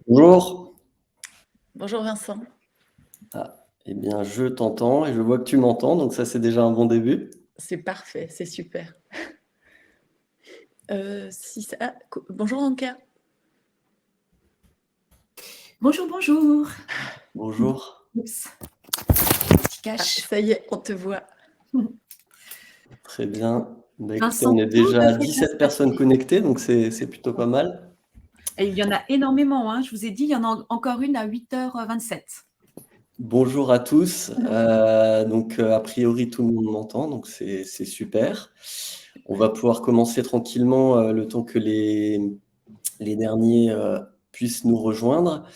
Bonjour. Bonjour Vincent. Ah, eh bien, je t'entends et je vois que tu m'entends, donc ça, c'est déjà un bon début. C'est parfait, c'est super. Bonjour Anka. Bonjour, bonjour. Bonjour. Oups, petit Ah, cache. ça y est, on te voit. Très bien. Bah, écoutez, Vincent, on est tout déjà devrait bien 17 se personnes passer. connectées, donc c'est plutôt pas mal. Et il y en a énormément, hein. Je vous ai dit, il y en a encore une à 8h27. Bonjour à tous. A priori, tout le monde m'entend, donc c'est super. On va pouvoir commencer tranquillement le temps que les derniers puissent nous rejoindre.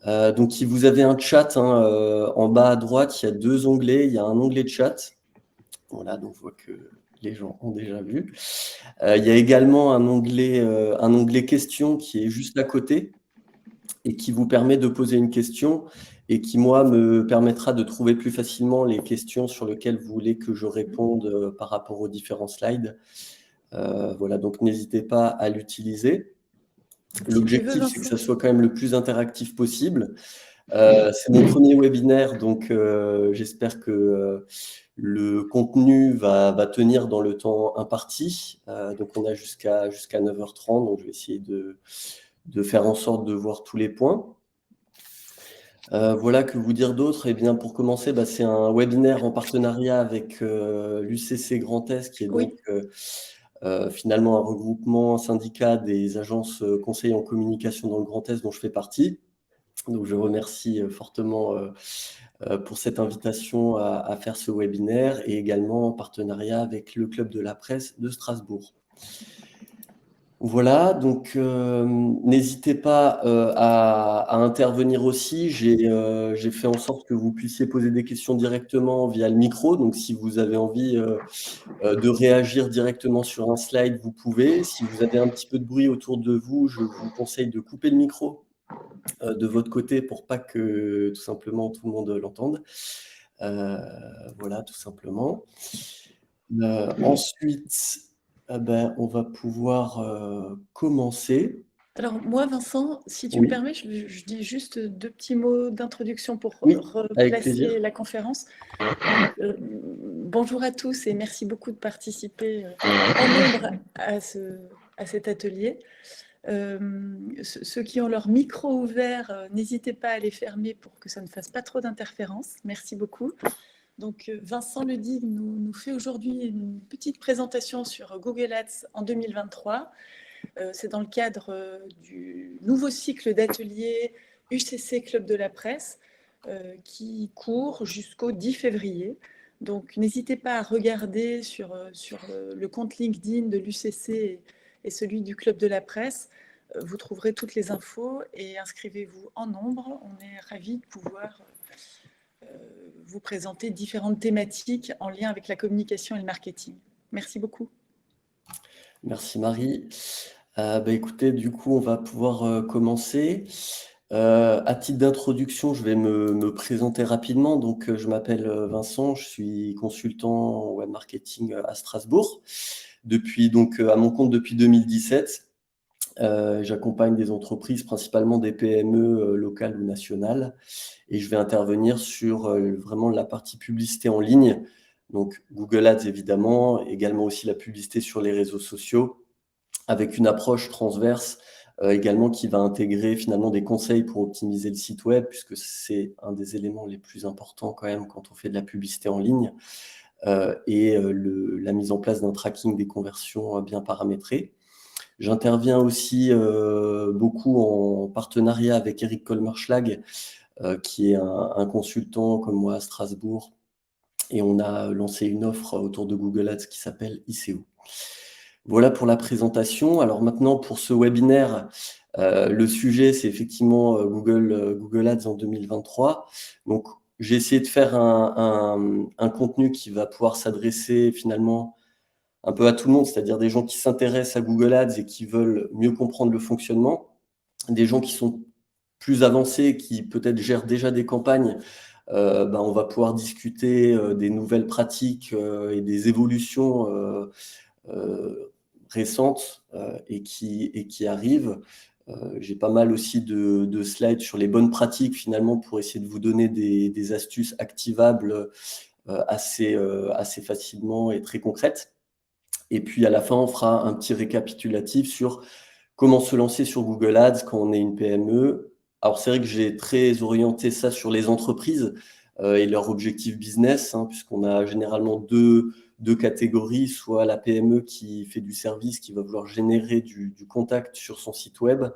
Donc, si vous avez un chat hein, en bas à droite, il y a deux onglets. Il y a un onglet de chat. Voilà, donc je vois que les gens ont déjà vu. Il y a également un onglet questions qui est juste à côté et qui vous permet de poser une question et qui, moi, me permettra de trouver plus facilement les questions sur lesquelles vous voulez que je réponde par rapport aux différents slides. Voilà, donc n'hésitez pas à l'utiliser. Si tu veux, L'objectif, c'est que Vincent. ça soit quand même le plus interactif possible. C'est mon premier webinaire, donc j'espère que le contenu va tenir dans le temps imparti. Donc on a jusqu'à 9h30, donc je vais essayer de faire en sorte de voir tous les points. Voilà, que vous dire d'autre? Eh bien, pour commencer, c'est un webinaire en partenariat avec l'UCC Grand Est, qui est donc Oui, finalement un regroupement, un syndicat des agences conseils en communication dans le Grand Est dont je fais partie. Donc je remercie fortement pour cette invitation à faire ce webinaire et également en partenariat avec le Club de la Presse de Strasbourg. Voilà, donc n'hésitez pas à intervenir aussi. J'ai fait en sorte que vous puissiez poser des questions directement via le micro. Donc si vous avez envie de réagir directement sur un slide, vous pouvez. Si vous avez un petit peu de bruit autour de vous, je vous conseille de couper le micro de votre côté pour pas que tout simplement tout le monde l'entende. Voilà, tout simplement. Ensuite, on va pouvoir commencer. alors moi Vincent, si tu me Oui, permets, je dis juste deux petits mots d'introduction pour oui, avec replacer plaisir. la conférence. Donc, bonjour à tous et merci beaucoup de participer en nombre à cet atelier. Ceux qui ont leur micro ouvert, n'hésitez pas à les fermer pour que ça ne fasse pas trop d'interférences. Merci beaucoup. Donc, Vincent Ledig nous fait aujourd'hui une petite présentation sur Google Ads en 2023. C'est dans le cadre du nouveau cycle d'ateliers UCC Club de la Presse qui court jusqu'au 10 février. Donc, n'hésitez pas à regarder sur le compte LinkedIn de l'UCC et celui du Club de la Presse. Vous trouverez toutes les infos et inscrivez-vous en nombre. On est ravis de pouvoir vous présenter différentes thématiques en lien avec la communication et le marketing. Merci beaucoup. Merci Marie. Écoutez, du coup, on va pouvoir commencer. À titre d'introduction, je vais me présenter rapidement. Donc, je m'appelle Vincent, je suis consultant en web marketing à Strasbourg, à mon compte depuis 2017. J'accompagne des entreprises, principalement des PME locales ou nationales, et je vais intervenir sur vraiment la partie publicité en ligne, donc Google Ads évidemment, également aussi la publicité sur les réseaux sociaux, avec une approche transverse également qui va intégrer finalement des conseils pour optimiser le site web, puisque c'est un des éléments les plus importants quand même quand on fait de la publicité en ligne, la mise en place d'un tracking des conversions bien paramétré. J'interviens aussi beaucoup en partenariat avec Eric Kolmerschlag, qui est un consultant comme moi à Strasbourg, et on a lancé une offre autour de Google Ads qui s'appelle ICO. Voilà pour la présentation. Alors maintenant, pour ce webinaire, le sujet, c'est effectivement Google Ads en 2023. Donc, j'ai essayé de faire un contenu qui va pouvoir s'adresser finalement un peu à tout le monde, c'est-à-dire des gens qui s'intéressent à Google Ads et qui veulent mieux comprendre le fonctionnement, des gens qui sont plus avancés, qui peut-être gèrent déjà des campagnes. On va pouvoir discuter des nouvelles pratiques et des évolutions récentes et qui arrivent. J'ai pas mal aussi de slides sur les bonnes pratiques finalement pour essayer de vous donner des astuces activables assez facilement et très concrètes. Et puis à la fin, on fera un petit récapitulatif sur comment se lancer sur Google Ads quand on est une PME. Alors c'est vrai que j'ai très orienté ça sur les entreprises et leurs objectifs business, hein, puisqu'on a généralement deux catégories, soit la PME qui fait du service, qui va vouloir générer du contact sur son site web,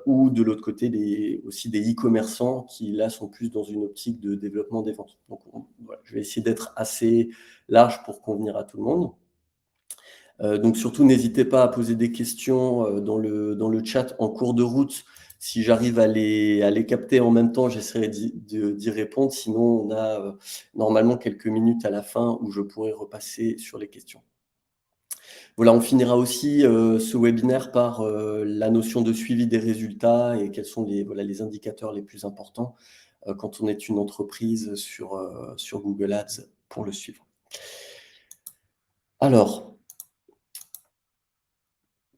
ou de l'autre côté, aussi des e-commerçants qui, là, sont plus dans une optique de développement des ventes. Donc, voilà, je vais essayer d'être assez large pour convenir à tout le monde. Donc, surtout, n'hésitez pas à poser des questions dans le chat en cours de route. Si j'arrive à les capter en même temps, j'essaierai d'y répondre. Sinon, on a normalement quelques minutes à la fin où je pourrai repasser sur les questions. Voilà, on finira aussi ce webinaire par la notion de suivi des résultats et quels sont les indicateurs les plus importants quand on est une entreprise sur Google Ads pour le suivre. Alors,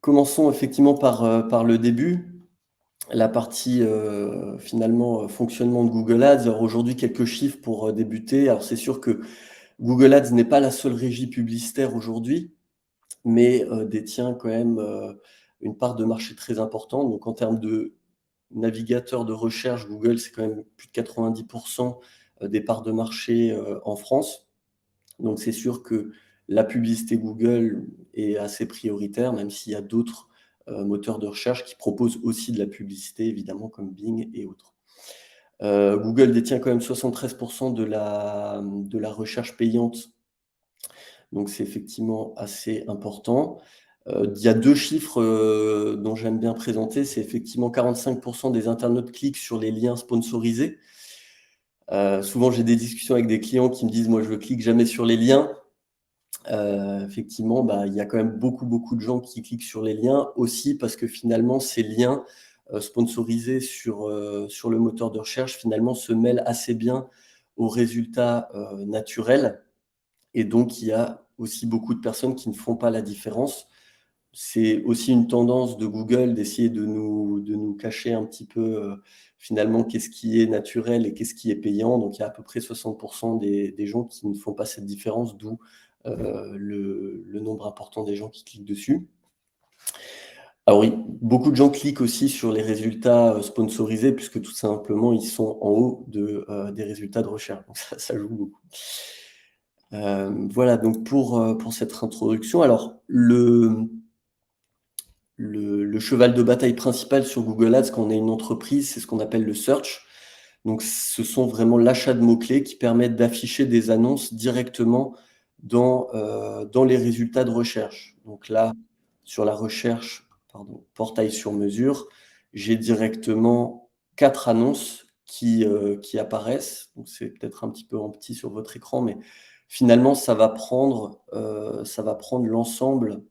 commençons effectivement par le début, la partie finalement fonctionnement de Google Ads. Alors aujourd'hui, quelques chiffres pour débuter. Alors c'est sûr que Google Ads n'est pas la seule régie publicitaire aujourd'hui, mais détient quand même une part de marché très importante. Donc en termes de navigateur de recherche, Google, c'est quand même plus de 90% des parts de marché en France. Donc c'est sûr que la publicité Google est assez prioritaire, même s'il y a d'autres moteurs de recherche qui proposent aussi de la publicité, évidemment, comme Bing et autres. Google détient quand même 73% de la recherche payante. Donc c'est effectivement assez important. Il y a 2 chiffres dont j'aime bien présenter. C'est effectivement 45% des internautes cliquent sur les liens sponsorisés. Souvent, j'ai des discussions avec des clients qui me disent: «Moi, je ne clique jamais sur les liens». Effectivement, il y a quand même beaucoup de gens qui cliquent sur les liens, aussi parce que finalement, ces liens sponsorisés sur le moteur de recherche, finalement, se mêlent assez bien aux résultats naturels. Et donc, il y a aussi beaucoup de personnes qui ne font pas la différence. C'est aussi une tendance de Google d'essayer de nous cacher un petit peu, finalement, qu'est-ce qui est naturel et qu'est-ce qui est payant. Donc, il y a à peu près 60% des gens qui ne font pas cette différence, d'où le nombre important des gens qui cliquent dessus. Alors oui, beaucoup de gens cliquent aussi sur les résultats sponsorisés, puisque tout simplement, ils sont en haut des résultats de recherche. Donc ça joue beaucoup. Voilà, donc pour cette introduction. Alors, le cheval de bataille principal sur Google Ads quand on est une entreprise, c'est ce qu'on appelle le search. Donc, ce sont vraiment l'achat de mots-clés qui permettent d'afficher des annonces directement dans les résultats de recherche. Donc là, sur la recherche, portail sur mesure, j'ai directement 4 annonces qui apparaissent. Donc, c'est peut-être un petit peu en petit sur votre écran, mais finalement, ça va prendre l'ensemble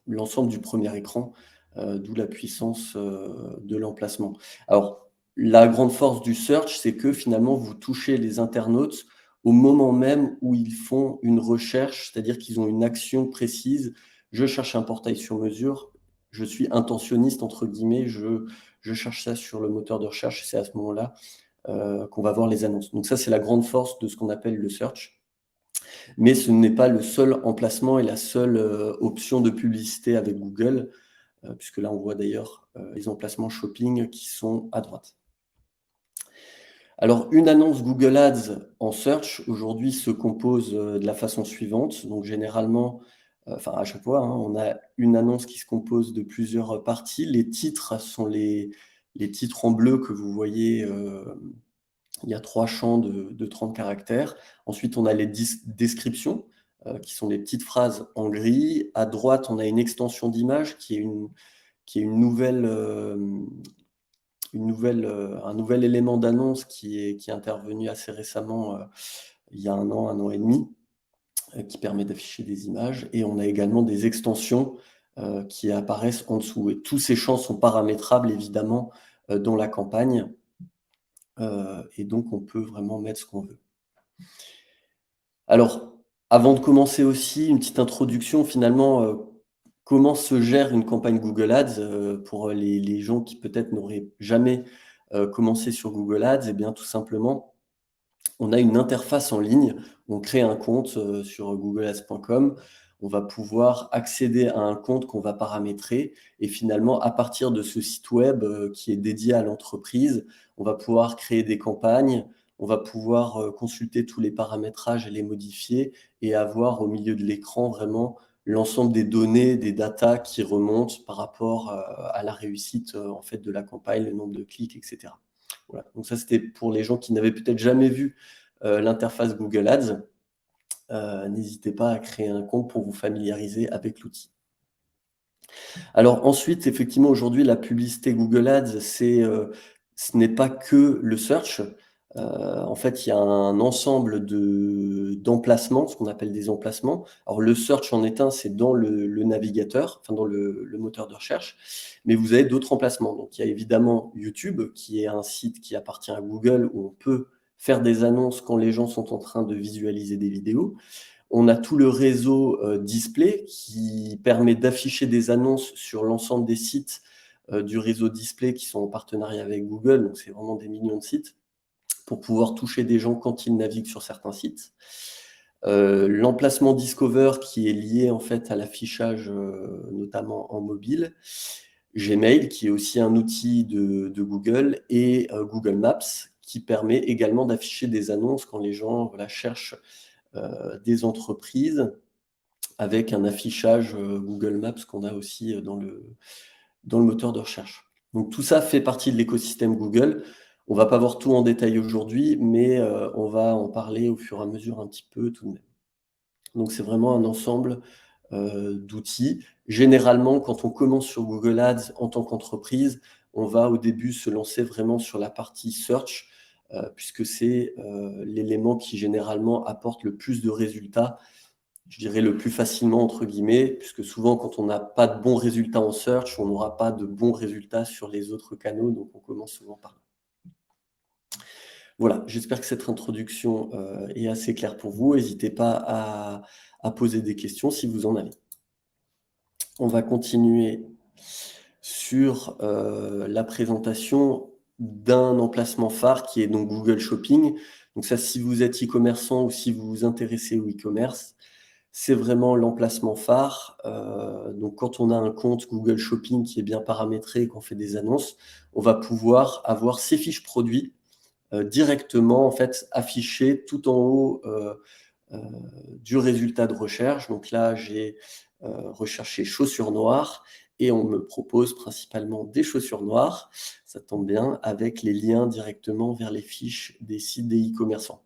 du premier écran, d'où la puissance de l'emplacement. Alors, la grande force du search, c'est que finalement, vous touchez les internautes au moment même où ils font une recherche, c'est-à-dire qu'ils ont une action précise. Je cherche un portail sur mesure, je suis intentionniste, entre guillemets, je cherche ça sur le moteur de recherche, c'est à ce moment-là qu'on va voir les annonces. Donc ça, c'est la grande force de ce qu'on appelle le search. Mais ce n'est pas le seul emplacement et la seule option de publicité avec Google, puisque là, on voit d'ailleurs les emplacements shopping qui sont à droite. Alors, une annonce Google Ads en search, aujourd'hui, se compose de la façon suivante. Donc, généralement, à chaque fois, hein, on a une annonce qui se compose de plusieurs parties. Les titres sont les titres en bleu que vous voyez. Il y a 3 champs de 30 caractères. Ensuite, on a les descriptions, qui sont les petites phrases en gris. À droite, on a une extension d'image qui est un nouvel élément d'annonce qui est intervenu assez récemment, il y a 1 an et demi, qui permet d'afficher des images. Et on a également des extensions qui apparaissent en dessous. Et tous ces champs sont paramétrables, évidemment, dans la campagne. Et donc, on peut vraiment mettre ce qu'on veut. Alors, avant de commencer aussi, une petite introduction. Finalement, Comment se gère une campagne Google Ads pour les gens qui peut-être n'auraient jamais commencé sur Google Ads? Eh bien, tout simplement, on a une interface en ligne. On crée un compte sur googleads.com. On va pouvoir accéder à un compte qu'on va paramétrer et finalement, à partir de ce site web qui est dédié à l'entreprise, on va pouvoir créer des campagnes, on va pouvoir consulter tous les paramétrages et les modifier et avoir au milieu de l'écran vraiment l'ensemble des données, des datas qui remontent par rapport à la réussite en fait de la campagne, le nombre de clics, etc. Voilà. Donc ça, c'était pour les gens qui n'avaient peut-être jamais vu l'interface Google Ads. N'hésitez pas à créer un compte pour vous familiariser avec l'outil. Alors ensuite, effectivement, aujourd'hui, la publicité Google Ads, ce n'est pas que le search. En fait, il y a un ensemble d'emplacements, ce qu'on appelle des emplacements. Alors le search en est un, c'est dans le navigateur, enfin dans le moteur de recherche, mais vous avez d'autres emplacements. Donc il y a évidemment YouTube, qui est un site qui appartient à Google, où on peut faire des annonces quand les gens sont en train de visualiser des vidéos. On a tout le réseau display qui permet d'afficher des annonces sur l'ensemble des sites du réseau display qui sont en partenariat avec Google. Donc, c'est vraiment des millions de sites pour pouvoir toucher des gens quand ils naviguent sur certains sites. L'emplacement Discover qui est lié en fait à l'affichage notamment en mobile. Gmail qui est aussi un outil de Google et Google Maps qui permet également d'afficher des annonces quand les gens cherchent des entreprises avec un affichage Google Maps qu'on a aussi dans le moteur de recherche. Donc tout ça fait partie de l'écosystème Google. On ne va pas voir tout en détail aujourd'hui, mais on va en parler au fur et à mesure un petit peu tout de même. Donc c'est vraiment un ensemble d'outils. Généralement, quand on commence sur Google Ads en tant qu'entreprise, on va au début se lancer vraiment sur la partie search, puisque c'est l'élément qui généralement apporte le plus de résultats, je dirais le plus facilement entre guillemets, puisque souvent quand on n'a pas de bons résultats en search, on n'aura pas de bons résultats sur les autres canaux, donc on commence souvent par là. Voilà, j'espère que cette introduction est assez claire pour vous. N'hésitez pas à poser des questions si vous en avez. On va continuer sur la présentation d'un emplacement phare qui est donc Google Shopping. Donc ça, si vous êtes e-commerçant ou si vous vous intéressez au e-commerce, c'est vraiment l'emplacement phare. Donc quand on a un compte Google Shopping qui est bien paramétré et qu'on fait des annonces, on va pouvoir avoir ses fiches produits directement en fait affichées tout en haut du résultat de recherche. Donc là, j'ai recherché chaussures noires et on me propose principalement des chaussures noires. Ça tombe bien avec les liens directement vers les fiches des sites des e-commerçants.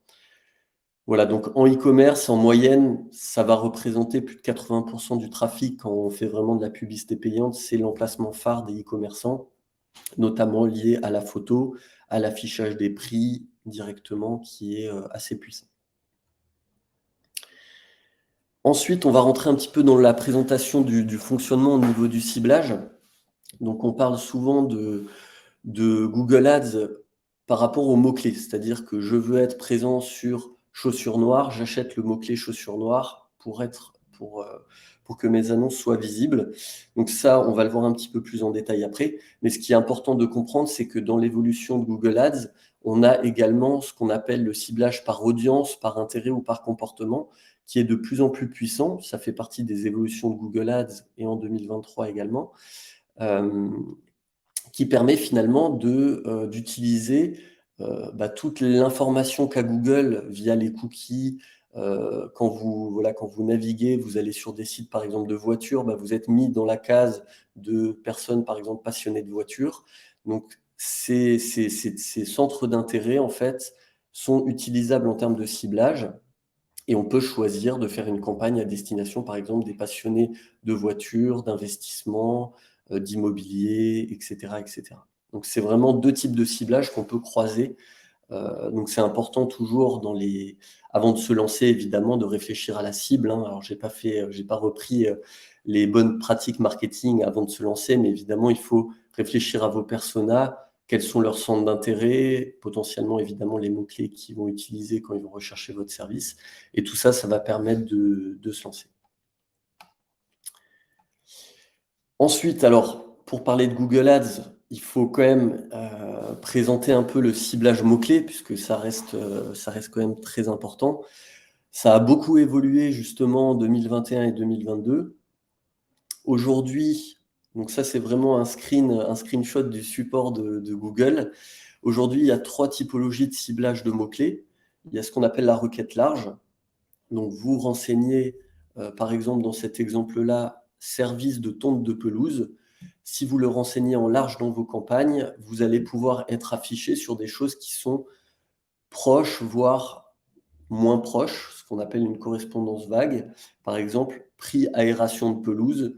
Voilà, donc en e-commerce, en moyenne, ça va représenter plus de 80% du trafic quand on fait vraiment de la publicité payante. C'est l'emplacement phare des e-commerçants, notamment lié à la photo, à l'affichage des prix directement, qui est assez puissant. Ensuite, on va rentrer un petit peu dans la présentation du fonctionnement au niveau du ciblage. Donc, on parle souvent de Google Ads par rapport aux mots-clés, c'est-à-dire que je veux être présent sur chaussures noires, j'achète le mot-clé chaussures noires pour que mes annonces soient visibles. Donc ça, on va le voir un petit peu plus en détail après. Mais ce qui est important de comprendre, c'est que dans l'évolution de Google Ads, on a également ce qu'on appelle le ciblage par audience, par intérêt ou par comportement, qui est de plus en plus puissant. Ça fait partie des évolutions de Google Ads et en 2023 également, qui permet finalement d'utiliser toute l'information qu'a Google via les cookies. Quand vous naviguez, vous allez sur des sites par exemple de voitures, vous êtes mis dans la case de personnes par exemple passionnées de voitures. Donc ces centres d'intérêt en fait sont utilisables en termes de ciblage. Et on peut choisir de faire une campagne à destination, par exemple, des passionnés de voitures, d'investissement, d'immobilier, etc., etc. Donc, c'est vraiment deux types de ciblage qu'on peut croiser. Donc, c'est important toujours avant de se lancer, évidemment, de réfléchir à la cible. Alors, j'ai pas repris les bonnes pratiques marketing avant de se lancer, mais évidemment, il faut réfléchir à vos personas. Quels sont leurs centres d'intérêt, potentiellement évidemment les mots-clés qu'ils vont utiliser quand ils vont rechercher votre service. Et tout ça, ça va permettre de se lancer. Ensuite, alors, pour parler de Google Ads, il faut quand même présenter un peu le ciblage mots-clés, puisque ça reste quand même très important. Ça a beaucoup évolué justement en 2021 et 2022. Aujourd'hui, donc ça c'est vraiment un screenshot du support de Google. Aujourd'hui, il y a 3 typologies de ciblage de mots-clés. Il y a ce qu'on appelle la requête large. Donc vous renseignez, par exemple dans cet exemple-là, service de tonte de pelouse. Si vous le renseignez en large dans vos campagnes, vous allez pouvoir être affiché sur des choses qui sont proches, voire moins proches, ce qu'on appelle une correspondance vague. Par exemple, prix aération de pelouse,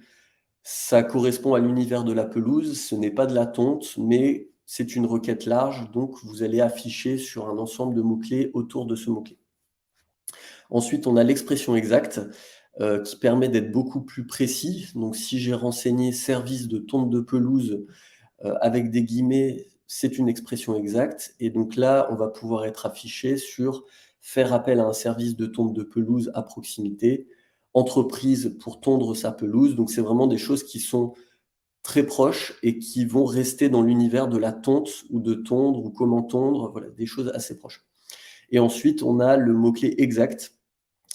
ça correspond à l'univers de la pelouse, ce n'est pas de la tonte, mais c'est une requête large, donc vous allez afficher sur un ensemble de mots-clés autour de ce mot-clé. Ensuite, on a l'expression exacte qui permet d'être beaucoup plus précis. Donc, si j'ai renseigné service de tonte de pelouse avec des guillemets, c'est une expression exacte. Et donc là, on va pouvoir être affiché sur faire appel à un service de tonte de pelouse à proximité, entreprise pour tondre sa pelouse. Donc, c'est vraiment des choses qui sont très proches et qui vont rester dans l'univers de la tonte ou de tondre ou comment tondre, voilà, des choses assez proches. Et ensuite, on a le mot-clé exact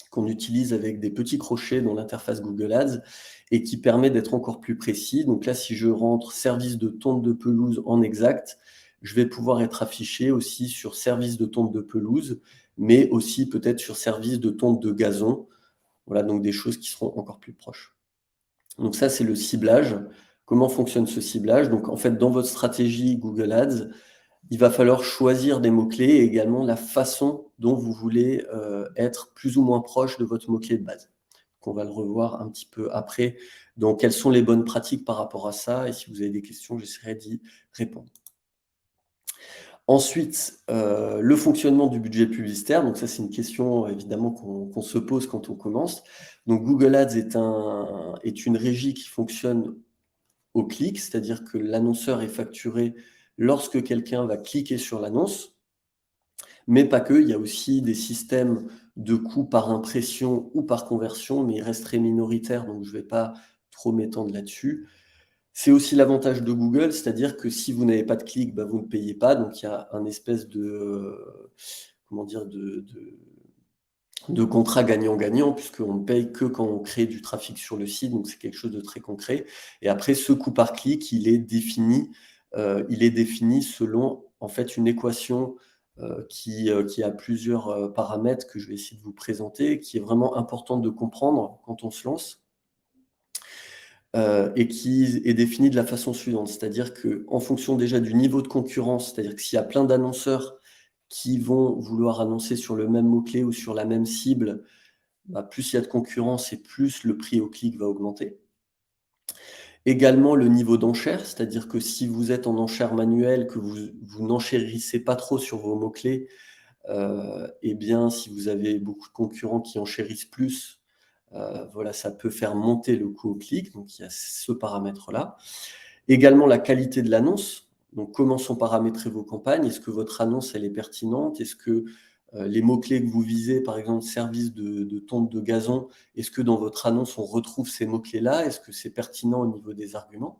qu'on utilise avec des petits crochets dans l'interface Google Ads et qui permet d'être encore plus précis. Donc là, si je rentre service de tonte de pelouse en exact, je vais pouvoir être affiché aussi sur service de tonte de pelouse, mais aussi peut-être sur service de tonte de gazon. Voilà, donc des choses qui seront encore plus proches. Donc ça, c'est le ciblage. Comment fonctionne ce ciblage? Donc en fait, dans votre stratégie Google Ads, il va falloir choisir des mots-clés et également la façon dont vous voulez être plus ou moins proche de votre mot-clé de base. Donc, on va le revoir un petit peu après. Donc, quelles sont les bonnes pratiques par rapport à ça? Et si vous avez des questions, j'essaierai d'y répondre. Ensuite, le fonctionnement du budget publicitaire. Donc ça, c'est une question évidemment qu'on se pose quand on commence. Donc Google Ads est une régie qui fonctionne au clic, c'est-à-dire que l'annonceur est facturé lorsque quelqu'un va cliquer sur l'annonce, mais pas que. Il y a aussi des systèmes de coûts par impression ou par conversion, mais ils restent très minoritaires, donc je ne vais pas trop m'étendre là-dessus. C'est aussi l'avantage de Google, c'est-à-dire que si vous n'avez pas de clic, vous ne payez pas, donc il y a un espèce de, comment dire, de contrat gagnant-gagnant, puisqu'on ne paye que quand on crée du trafic sur le site, donc c'est quelque chose de très concret. Et après, ce coût par clic, il est défini selon en fait une équation qui a plusieurs paramètres que je vais essayer de vous présenter, qui est vraiment importante de comprendre quand on se lance. Et qui est définie de la façon suivante, c'est-à-dire qu'en fonction déjà du niveau de concurrence, c'est-à-dire que s'il y a plein d'annonceurs qui vont vouloir annoncer sur le même mot-clé ou sur la même cible, plus il y a de concurrence et plus le prix au clic va augmenter. Également le niveau d'enchère, c'est-à-dire que si vous êtes en enchère manuelle, que vous n'enchérissez pas trop sur vos mots-clés, eh bien si vous avez beaucoup de concurrents qui enchérissent plus, voilà, ça peut faire monter le coût au clic, donc il y a ce paramètre-là. Également la qualité de l'annonce, donc comment sont paramétrées vos campagnes? Est-ce que votre annonce, elle est pertinente? Est-ce que les mots-clés que vous visez, par exemple service de tonte de gazon, est-ce que dans votre annonce, on retrouve ces mots-clés-là? Est-ce que c'est pertinent au niveau des arguments?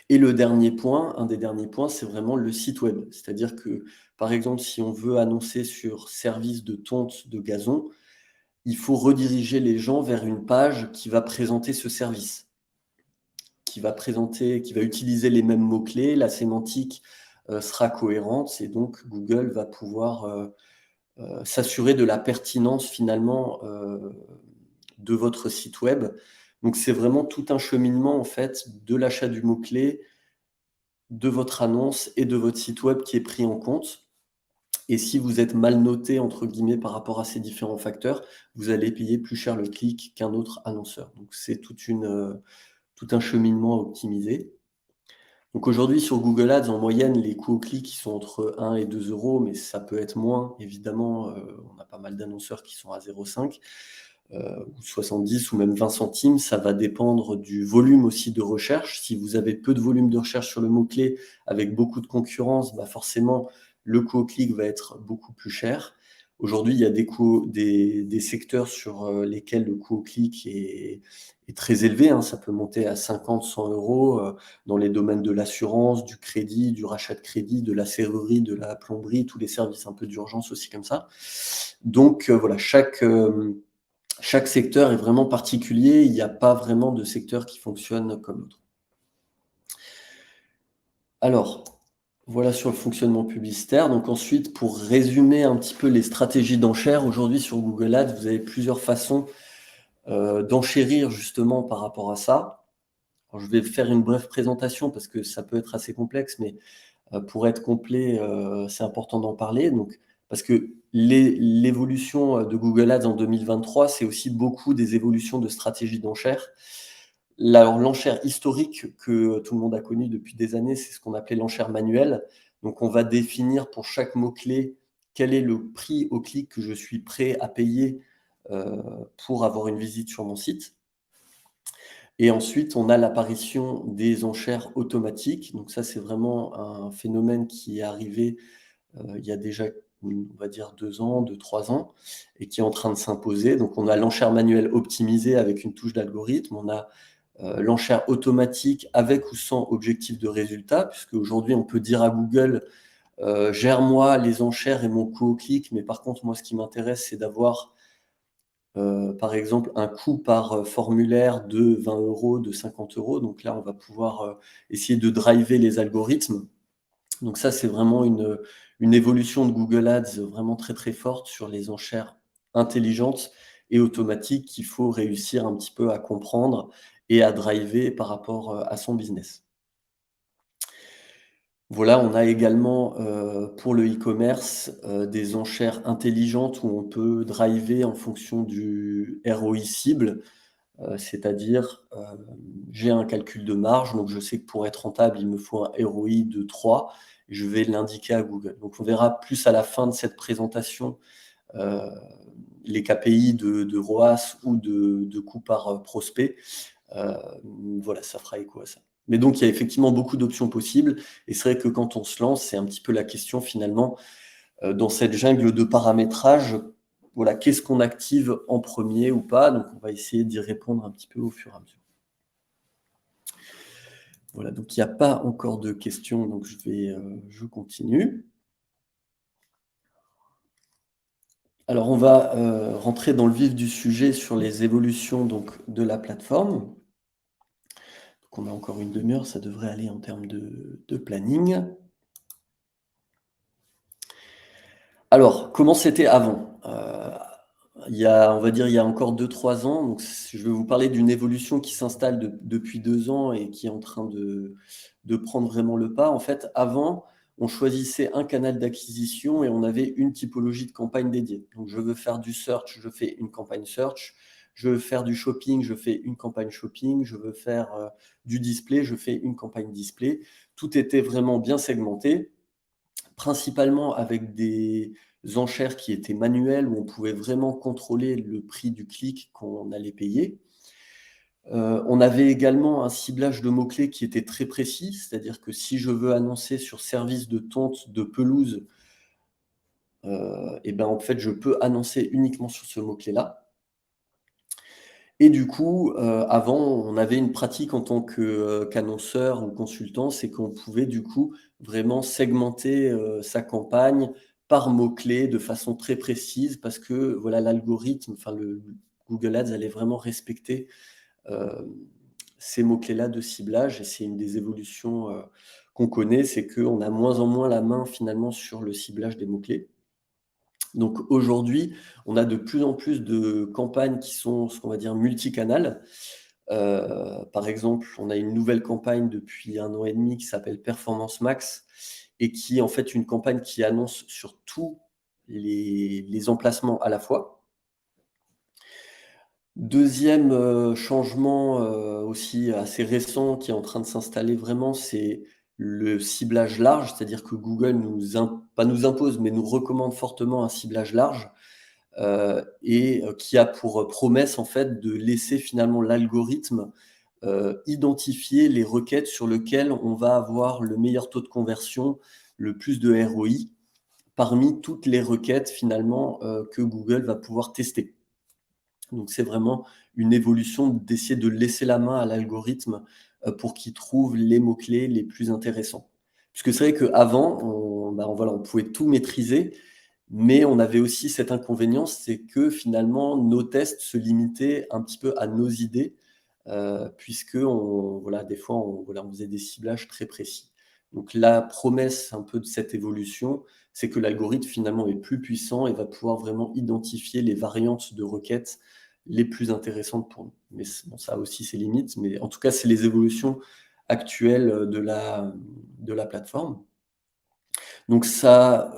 Et le dernier point, un des derniers points, c'est vraiment le site web. C'est-à-dire que, par exemple, si on veut annoncer sur service de tonte de gazon, il faut rediriger les gens vers une page qui va présenter ce service, qui va utiliser les mêmes mots-clés, la sémantique sera cohérente et donc Google va pouvoir s'assurer de la pertinence finalement de votre site web. Donc c'est vraiment tout un cheminement en fait de l'achat du mot-clé, de votre annonce et de votre site web qui est pris en compte. Et si vous êtes mal noté, entre guillemets, par rapport à ces différents facteurs, vous allez payer plus cher le clic qu'un autre annonceur. Donc, c'est tout un cheminement à optimiser. Donc, aujourd'hui, sur Google Ads, en moyenne, les coûts au clic ils sont entre 1 et 2 euros, mais ça peut être moins. Évidemment, on a pas mal d'annonceurs qui sont à 0,5 ou 70 ou même 20 centimes. Ça va dépendre du volume aussi de recherche. Si vous avez peu de volume de recherche sur le mot-clé avec beaucoup de concurrence, forcément, le coût au clic va être beaucoup plus cher. Aujourd'hui, il y a des secteurs sur lesquels le coût au clic est très élevé, hein. Ça peut monter à 50, 100 euros dans les domaines de l'assurance, du crédit, du rachat de crédit, de la serrurerie, de la plomberie, tous les services un peu d'urgence aussi comme ça. Donc voilà, chaque secteur est vraiment particulier. Il n'y a pas vraiment de secteur qui fonctionne comme l'autre. Alors, voilà sur le fonctionnement publicitaire. Donc ensuite, pour résumer un petit peu les stratégies d'enchères, aujourd'hui sur Google Ads, vous avez plusieurs façons d'enchérir justement par rapport à ça. Alors, je vais faire une brève présentation parce que ça peut être assez complexe, mais pour être complet, c'est important d'en parler. Donc, parce que l'évolution de Google Ads en 2023, c'est aussi beaucoup des évolutions de stratégies d'enchères. Alors, l'enchère historique que tout le monde a connue depuis des années, c'est ce qu'on appelait l'enchère manuelle. Donc, on va définir pour chaque mot-clé quel est le prix au clic que je suis prêt à payer pour avoir une visite sur mon site. Et ensuite, on a l'apparition des enchères automatiques. Donc ça, c'est vraiment un phénomène qui est arrivé il y a déjà, on va dire 2 ans, 2-3 ans, et qui est en train de s'imposer. Donc on a l'enchère manuelle optimisée avec une touche d'algorithme. On a l'enchère automatique avec ou sans objectif de résultat, puisque aujourd'hui, on peut dire à Google gère-moi les enchères et mon coût au clic, mais par contre, moi, ce qui m'intéresse, c'est d'avoir par exemple, un coût par formulaire de 20 euros, de 50 euros. Donc là, on va pouvoir essayer de driver les algorithmes. Donc ça, c'est vraiment une évolution de Google Ads vraiment très, très forte sur les enchères intelligentes et automatiques qu'il faut réussir un petit peu à comprendre et à driver par rapport à son business. Voilà, on a également pour le e-commerce des enchères intelligentes où on peut driver en fonction du ROI cible, c'est-à-dire j'ai un calcul de marge, donc je sais que pour être rentable, il me faut un ROI de 3, et je vais l'indiquer à Google. Donc on verra plus à la fin de cette présentation les KPI de ROAS ou de coût par prospect. Voilà, ça fera écho à ça. Mais donc, il y a effectivement beaucoup d'options possibles. Et c'est vrai que quand on se lance, c'est un petit peu la question finalement, dans cette jungle de paramétrage, voilà, qu'est-ce qu'on active en premier ou pas? Donc, on va essayer d'y répondre un petit peu au fur et à mesure. Voilà, donc il n'y a pas encore de questions, donc je continue. Alors, on va rentrer dans le vif du sujet sur les évolutions donc, de la plateforme. On a encore une demi-heure, ça devrait aller en termes de planning. Alors, comment c'était avant? On va dire, il y a encore 2-3 ans, donc je vais vous parler d'une évolution qui s'installe depuis 2 ans et qui est en train de prendre vraiment le pas. En fait, avant, on choisissait un canal d'acquisition et on avait une typologie de campagne dédiée. Donc, je veux faire du search, je fais une campagne search. Je veux faire du shopping, je fais une campagne shopping. Je veux faire du display, je fais une campagne display. Tout était vraiment bien segmenté, principalement avec des enchères qui étaient manuelles, où on pouvait vraiment contrôler le prix du clic qu'on allait payer. On avait également un ciblage de mots-clés qui était très précis, c'est-à-dire que si je veux annoncer sur service de tonte de pelouse, et ben en fait, je peux annoncer uniquement sur ce mot-clé-là. Et du coup, avant, on avait une pratique en tant qu'annonceur ou consultant, c'est qu'on pouvait du coup vraiment segmenter sa campagne par mots-clés de façon très précise parce que voilà, l'algorithme, enfin le Google Ads allait vraiment respecter ces mots-clés-là de ciblage, et c'est une des évolutions qu'on connaît, c'est qu'on a moins en moins la main finalement sur le ciblage des mots-clés. Donc aujourd'hui, on a de plus en plus de campagnes qui sont ce qu'on va dire multicanales. Par exemple, on a une nouvelle campagne depuis 1 an et demi qui s'appelle Performance Max et qui est en fait une campagne qui annonce sur tous les emplacements à la fois. Deuxième changement aussi assez récent qui est en train de s'installer vraiment, c'est le ciblage large, c'est-à-dire que Google pas nous impose, mais nous recommande fortement un ciblage large et qui a pour promesse en fait de laisser finalement l'algorithme identifier les requêtes sur lesquelles on va avoir le meilleur taux de conversion, le plus de ROI, parmi toutes les requêtes finalement que Google va pouvoir tester. Donc c'est vraiment une évolution d'essayer de laisser la main à l'algorithme pour qu'il trouve les mots-clés les plus intéressants. Puisque c'est vrai qu'avant, on pouvait tout maîtriser, mais on avait aussi cet inconvénient, c'est que finalement nos tests se limitaient un petit peu à nos idées, puisque des fois on faisait des ciblages très précis. Donc la promesse un peu de cette évolution, c'est que l'algorithme finalement est plus puissant et va pouvoir vraiment identifier les variantes de requêtes les plus intéressantes pour nous. Mais bon, ça a aussi ses limites, mais en tout cas, c'est les évolutions actuelles de la plateforme. Donc ça,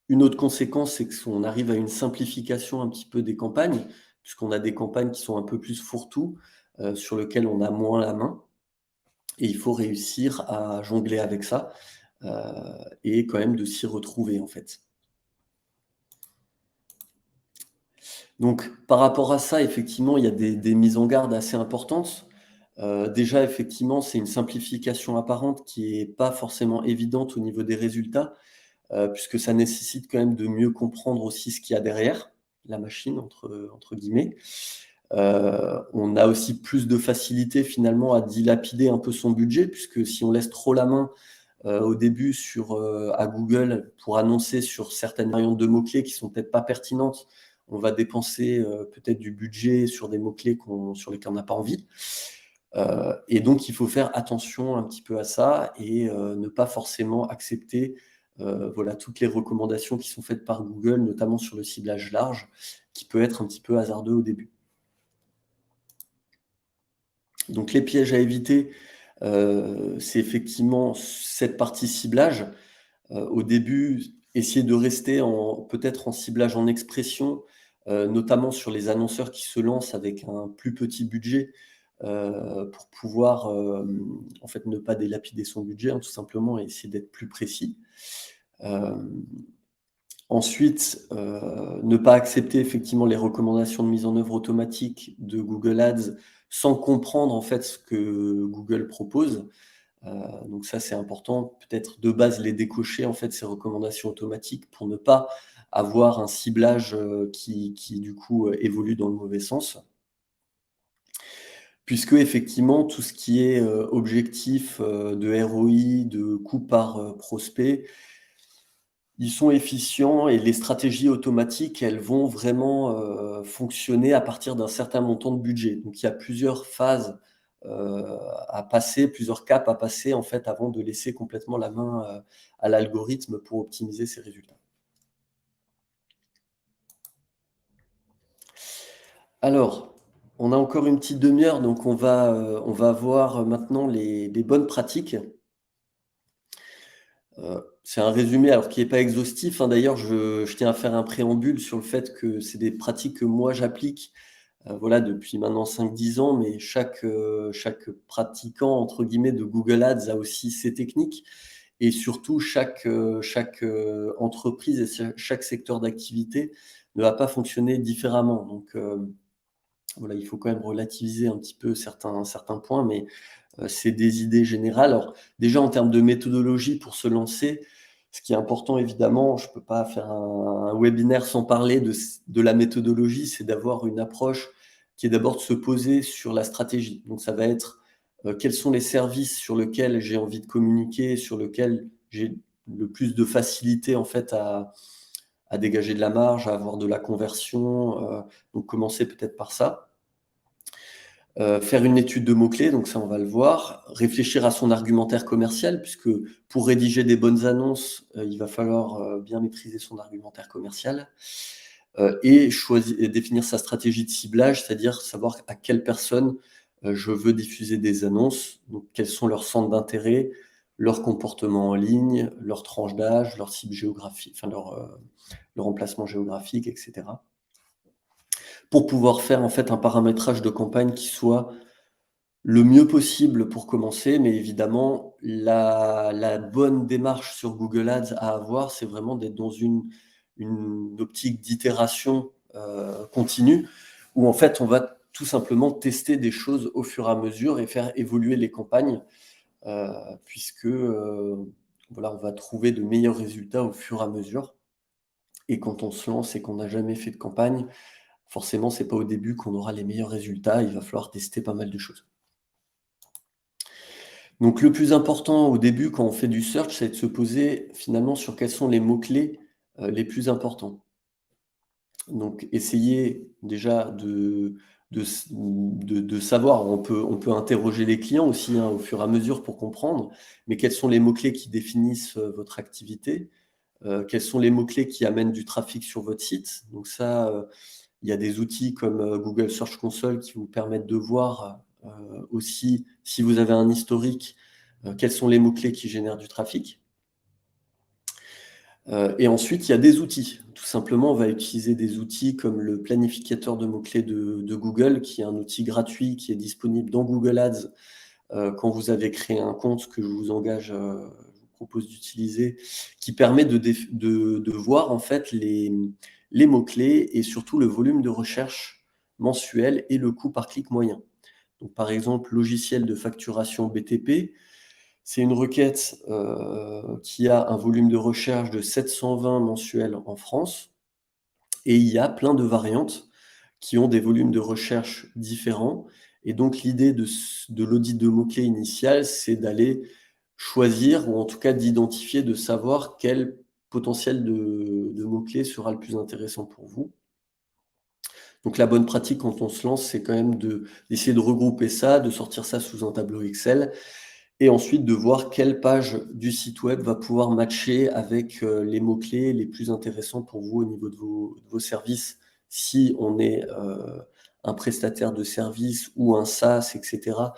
une autre conséquence, c'est qu'on arrive à une simplification un petit peu des campagnes, puisqu'on a des campagnes qui sont un peu plus fourre-tout, sur lesquelles on a moins la main et il faut réussir à jongler avec ça, et quand même de s'y retrouver, en fait. Donc par rapport à ça, effectivement, il y a des mises en garde assez importantes. Déjà, effectivement, c'est une simplification apparente qui est pas forcément évidente au niveau des résultats, puisque ça nécessite quand même de mieux comprendre aussi ce qu'il y a derrière la machine entre guillemets. On a aussi plus de facilité finalement à dilapider un peu son budget, puisque si on laisse trop la main, au début à Google pour annoncer sur certaines variantes de mots-clés qui sont peut-être pas pertinentes, on va dépenser, peut-être du budget sur des mots-clés sur lesquels on n'a pas envie. Et donc il faut faire attention un petit peu à ça et ne pas forcément accepter, toutes les recommandations qui sont faites par Google, notamment sur le ciblage large, qui peut être un petit peu hasardeux au début. Donc les pièges à éviter, c'est effectivement cette partie ciblage. Au début, essayer de rester peut-être en ciblage en expression, notamment sur les annonceurs qui se lancent avec un plus petit budget, pour pouvoir, en fait, ne pas dilapider son budget, tout simplement, et essayer d'être plus précis. Ensuite, ne pas accepter effectivement les recommandations de mise en œuvre automatique de Google Ads sans comprendre en fait ce que Google propose. Donc ça, c'est important, peut-être de base les décocher en fait ces recommandations automatiques pour ne pas avoir un ciblage, qui du coup, évolue dans le mauvais sens. Puisque effectivement tout ce qui est, objectif, de ROI, de coût par, prospect, ils sont efficients et les stratégies automatiques, elles vont vraiment, fonctionner à partir d'un certain montant de budget. Donc il y a plusieurs phases, à passer, plusieurs caps à passer en fait avant de laisser complètement la main, à l'algorithme pour optimiser ses résultats. Alors, on a encore une petite demi-heure, donc on va voir maintenant les bonnes pratiques. C'est un résumé, alors qui n'est pas exhaustif, hein. D'ailleurs, je tiens à faire un préambule sur le fait que c'est des pratiques que moi j'applique, depuis maintenant 5-10 ans, mais chaque «pratiquant» entre guillemets de Google Ads a aussi ses techniques et surtout chaque entreprise et chaque secteur d'activité ne va pas fonctionner différemment. Donc, il faut quand même relativiser un petit peu certains points, mais c'est des idées générales. Alors déjà en termes de méthodologie pour se lancer, ce qui est important évidemment, je ne peux pas faire un webinaire sans parler de la méthodologie, c'est d'avoir une approche qui est d'abord de se poser sur la stratégie. Donc ça va être, quels sont les services sur lesquels j'ai envie de communiquer, sur lesquels j'ai le plus de facilité en fait à dégager de la marge, à avoir de la conversion, donc commencer peut-être par ça. Faire une étude de mots-clés, donc ça on va le voir. Réfléchir à son argumentaire commercial, puisque pour rédiger des bonnes annonces, il va falloir, bien maîtriser son argumentaire commercial. Et définir sa stratégie de ciblage, c'est-à-dire savoir à quelle personne, je veux diffuser des annonces, donc quels sont leurs centres d'intérêt, leur comportement en ligne, leur tranche d'âge, leur cible géographique, enfin leur emplacement géographique, et cetera. Pour pouvoir faire en fait un paramétrage de campagne qui soit le mieux possible pour commencer, mais évidemment la bonne démarche sur Google Ads à avoir, c'est vraiment d'être dans une optique d'itération, continue, où en fait on va tout simplement tester des choses au fur et à mesure et faire évoluer les campagnes, puisque, voilà, on va trouver de meilleurs résultats au fur et à mesure. Et quand on se lance et qu'on n'a jamais fait de campagne, forcément, c'est pas au début qu'on aura les meilleurs résultats, il va falloir tester pas mal de choses. Donc le plus important au début quand on fait du search, c'est de se poser finalement sur quels sont les mots-clés, les plus importants. Donc essayer déjà de savoir, on peut interroger les clients aussi, hein, au fur et à mesure pour comprendre, mais quels sont les mots-clés qui définissent, votre activité? Quels sont les mots-clés qui amènent du trafic sur votre site? Donc ça, il y a des outils comme, Google Search Console qui vous permettent de voir, aussi si vous avez un historique, quels sont les mots-clés qui génèrent du trafic. Et ensuite, il y a des outils. Tout simplement, on va utiliser des outils comme le planificateur de mots-clés de Google, qui est un outil gratuit qui est disponible dans Google Ads, quand vous avez créé un compte que je vous propose d'utiliser, qui permet de voir en fait les mots-clés et surtout le volume de recherche mensuel et le coût par clic moyen. Donc par exemple, logiciel de facturation BTP, c'est une requête, qui a un volume de recherche de 720 mensuels en France et il y a plein de variantes qui ont des volumes de recherche différents et donc l'idée de l'audit de mots-clés initial, c'est d'aller choisir ou en tout cas d'identifier, de savoir quel potentiel de mots-clés sera le plus intéressant pour vous. Donc la bonne pratique quand on se lance, c'est quand même d'essayer de regrouper ça, de sortir ça sous un tableau Excel et ensuite de voir quelle page du site web va pouvoir matcher avec, les mots-clés les plus intéressants pour vous au niveau de vos services. Si on est, un prestataire de service ou un SaaS et cetera,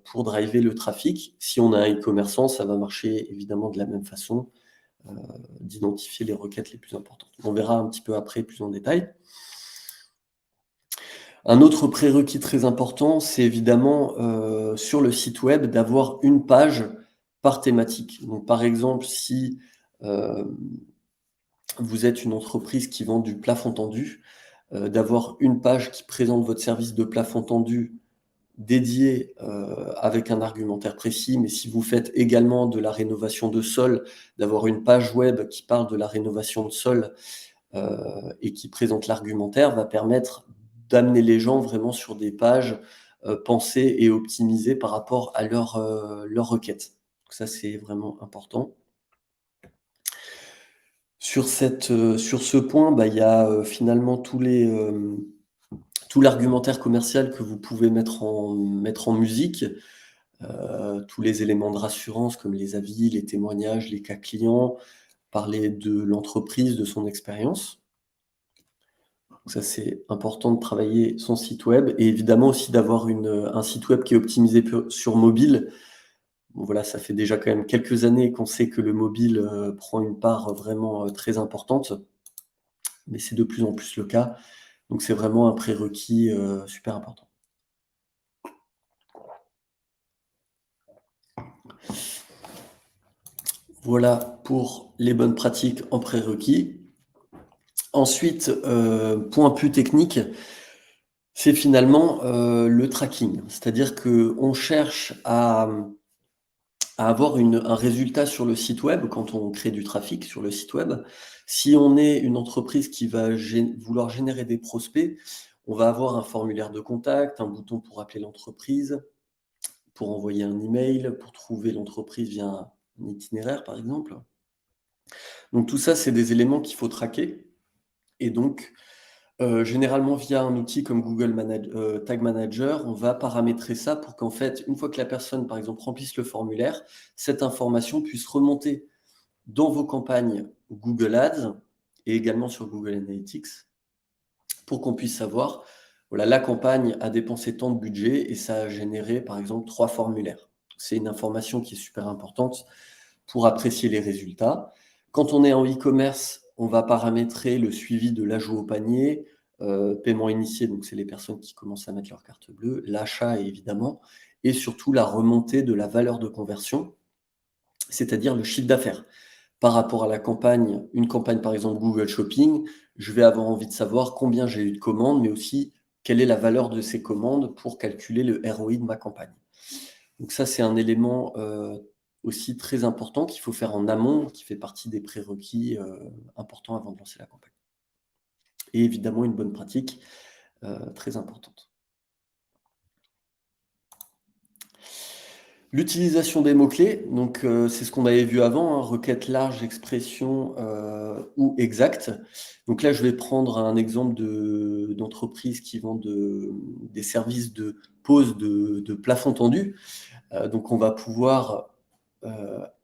pour driver le trafic. Si on a un e-commerçant, ça va marcher évidemment de la même façon, heu, d'identifier les requêtes les plus importantes. On verra un petit peu après plus en détail. Un autre prérequis très important, c'est évidemment, sur le site web d'avoir une page par thématique. Donc par exemple, si, hem, vous êtes une entreprise qui vend du plafond tendu, d'avoir une page qui présente votre service de plafond tendu dédié, avec un argumentaire précis. Mais si vous faites également de la rénovation de sol, d'avoir une page web qui parle de la rénovation de sol, et qui présente l'argumentaire va permettre d'amener les gens vraiment sur des pages, pensées et optimisées par rapport à leur requête. Donc ça, c'est vraiment important. Sur ce point, bah, il y a, finalement tout l'argumentaire commercial que vous pouvez mettre en musique, tous les éléments de rassurance comme les avis, les témoignages, les cas clients, parler de l'entreprise, de son expérience. Donc ça, c'est important de travailler son site web et évidemment aussi d'avoir un site web qui est optimisé sur mobile. Bon voilà, ça fait déjà quand même quelques années qu'on sait que le mobile, prend une part vraiment, très importante, mais c'est de plus en plus le cas. Donc c'est vraiment un prérequis, super important. Voilà pour les bonnes pratiques en prérequis. Ensuite, point plus technique, c'est finalement, le tracking. C'est-à-dire qu'on cherche à avoir un résultat sur le site web quand on crée du trafic sur le site web. Si on est une entreprise qui va vouloir générer des prospects, on va avoir un formulaire de contact, un bouton pour appeler l'entreprise, pour envoyer un email, pour trouver l'entreprise via un itinéraire, par exemple. Donc tout ça, c'est des éléments qu'il faut traquer et donc généralement via un outil comme Google Tag Manager, on va paramétrer ça pour qu'en fait, une fois que la personne, par exemple, remplisse le formulaire, cette information puisse remonter dans vos campagnes Google Ads et également sur Google Analytics pour qu'on puisse savoir, voilà, la campagne a dépensé tant de budget et ça a généré, par exemple, 3 formulaires. C'est une information qui est super importante pour apprécier les résultats. Quand on est en e-commerce, on va paramétrer le suivi de l'ajout au panier, paiement initié, donc c'est les personnes qui commencent à mettre leur carte bleue, l'achat évidemment, et surtout la remontée de la valeur de conversion, c'est-à-dire le chiffre d'affaires. Par rapport à une campagne par exemple Google Shopping, je vais avoir envie de savoir combien j'ai eu de commandes, mais aussi quelle est la valeur de ces commandes pour calculer le ROI de ma campagne. Donc ça, c'est un élément aussi très important qu'il faut faire en amont, qui fait partie des prérequis importants avant de lancer la campagne. Et évidemment, une bonne pratique très importante. L'utilisation des mots-clés, donc c'est ce qu'on avait vu avant, hein, requête large, expression ou exact. Donc là, je vais prendre un exemple d'entreprise qui vend des services de pose de plafond tendu. Donc on va pouvoir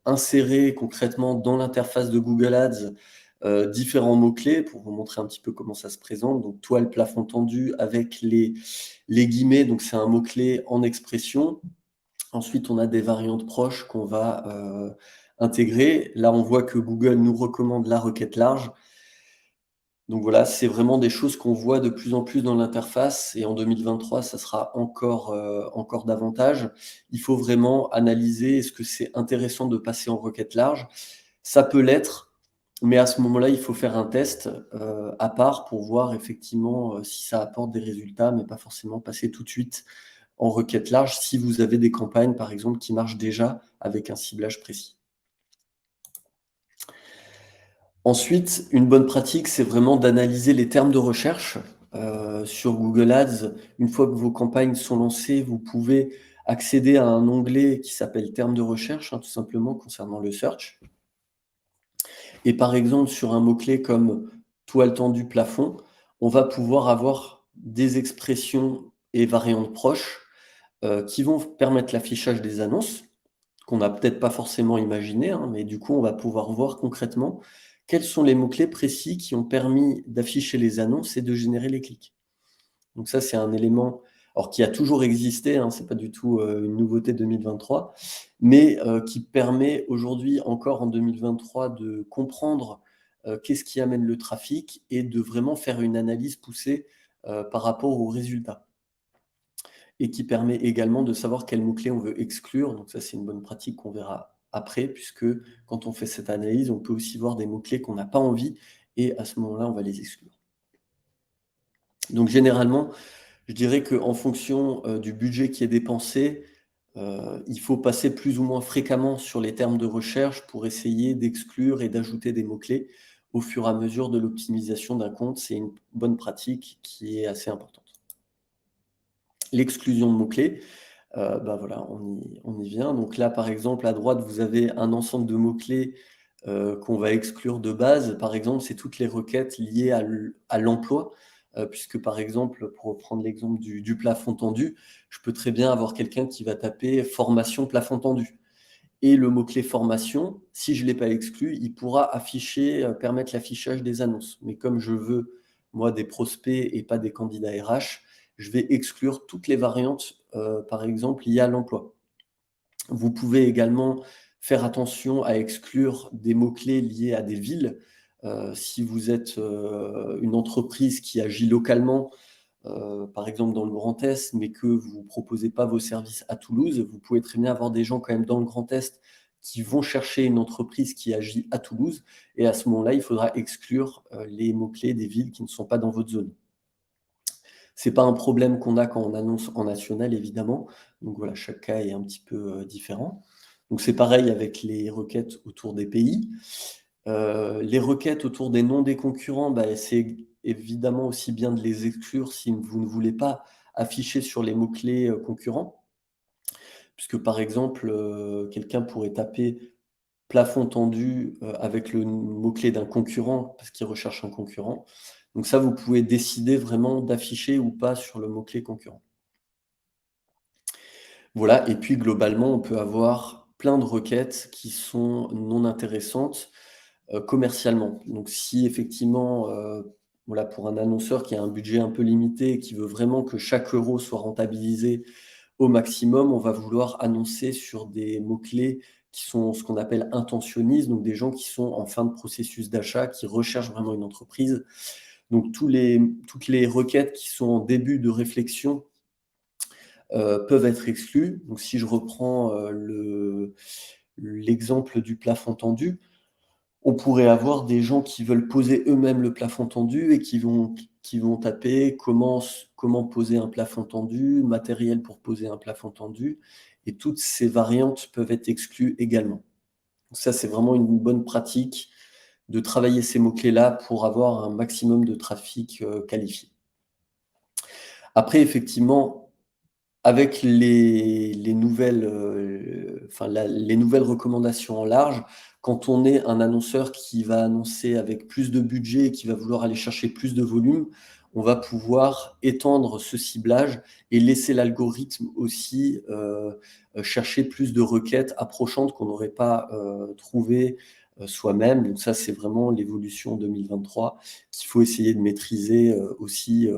insérer concrètement dans l'interface de Google Ads différents mots-clés pour vous montrer un petit peu comment ça se présente. Donc toile plafond tendu avec les guillemets, donc c'est un mot-clé en expression. Ensuite, on a des variantes proches qu'on va intégrer. Là, on voit que Google nous recommande la requête large. Donc voilà, c'est vraiment des choses qu'on voit de plus en plus dans l'interface et en 2023, ça sera encore davantage. Il faut vraiment analyser, est-ce que c'est intéressant de passer en requête large? Ça peut l'être, mais à ce moment-là, il faut faire un test à part pour voir effectivement si ça apporte des résultats, mais pas forcément passer tout de suite en requête large si vous avez des campagnes, par exemple, qui marchent déjà avec un ciblage précis. Ensuite, une bonne pratique, c'est vraiment d'analyser les termes de recherche. Sur Google Ads, une fois que vos campagnes sont lancées, vous pouvez accéder à un onglet qui s'appelle termes de recherche, hein, tout simplement concernant le search. Et par exemple, sur un mot-clé comme toile tendue plafond, on va pouvoir avoir des expressions et variantes proches qui vont permettre l'affichage des annonces, qu'on n'a peut-être pas forcément imaginé, hein, mais du coup, on va pouvoir voir concrètement quels sont les mots-clés précis qui ont permis d'afficher les annonces et de générer les clics. Donc ça, c'est un élément alors qui a toujours existé, hein, ce n'est pas du tout une nouveauté 2023, mais qui permet aujourd'hui, encore en 2023, de comprendre qu'est-ce qui amène le trafic et de vraiment faire une analyse poussée par rapport aux résultats. Et qui permet également de savoir quels mots-clés on veut exclure. Donc ça, c'est une bonne pratique qu'on verra après, puisque quand on fait cette analyse, on peut aussi voir des mots-clés qu'on n'a pas envie, et à ce moment-là, on va les exclure. Donc généralement, je dirais qu'en fonction du budget qui est dépensé, il faut passer plus ou moins fréquemment sur les termes de recherche pour essayer d'exclure et d'ajouter des mots-clés au fur et à mesure de l'optimisation d'un compte. C'est une bonne pratique qui est assez importante. L'exclusion de mots-clés, voilà, on y vient. Donc là, par exemple, à droite, vous avez un ensemble de mots-clés qu'on va exclure de base. Par exemple, c'est toutes les requêtes liées à l'emploi, puisque par exemple, pour reprendre l'exemple du plafond tendu, je peux très bien avoir quelqu'un qui va taper formation plafond tendu. Et le mot-clé formation, si je ne l'ai pas exclu, il pourra permettre l'affichage des annonces. Mais comme je veux, moi, des prospects et pas des candidats RH, je vais exclure toutes les variantes, par exemple, liées à l'emploi. Vous pouvez également faire attention à exclure des mots-clés liés à des villes. Si vous êtes une entreprise qui agit localement, par exemple dans le Grand Est, mais que vous ne proposez pas vos services à Toulouse, vous pouvez très bien avoir des gens quand même dans le Grand Est qui vont chercher une entreprise qui agit à Toulouse. Et à ce moment-là, il faudra exclure les mots-clés des villes qui ne sont pas dans votre zone. Ce n'est pas un problème qu'on a quand on annonce en national, évidemment. Donc voilà, chaque cas est un petit peu différent. Donc c'est pareil avec les requêtes autour des pays. Les requêtes autour des noms des concurrents, c'est évidemment aussi bien de les exclure si vous ne voulez pas afficher sur les mots-clés concurrents. Puisque par exemple, quelqu'un pourrait taper plafond tendu avec le mot-clé d'un concurrent parce qu'il recherche un concurrent. Donc ça, vous pouvez décider vraiment d'afficher ou pas sur le mot-clé concurrent. Voilà, et puis globalement, on peut avoir plein de requêtes qui sont non intéressantes commercialement. Donc si effectivement, voilà, pour un annonceur qui a un budget un peu limité et qui veut vraiment que chaque euro soit rentabilisé au maximum, on va vouloir annoncer sur des mots-clés qui sont ce qu'on appelle intentionnistes, donc des gens qui sont en fin de processus d'achat, qui recherchent vraiment une entreprise. Donc toutes les requêtes qui sont en début de réflexion peuvent être exclues. Donc si je reprends l'exemple du plafond tendu, On pourrait avoir des gens qui veulent poser eux-mêmes le plafond tendu et qui vont taper comment poser un plafond tendu, matériel pour poser un plafond tendu, et toutes ces variantes peuvent être exclues également. Ça, c'est vraiment une bonne pratique de travailler ces mots-clés-là pour avoir un maximum de trafic qualifié. Après, effectivement, avec les nouvelles recommandations en large, quand on est un annonceur qui va annoncer avec plus de budget et qui va vouloir aller chercher plus de volume, on va pouvoir étendre ce ciblage et laisser l'algorithme aussi chercher plus de requêtes approchantes qu'on n'aurait pas trouvées soi-même. Donc ça, c'est vraiment l'évolution 2023 qu'il faut essayer de maîtriser aussi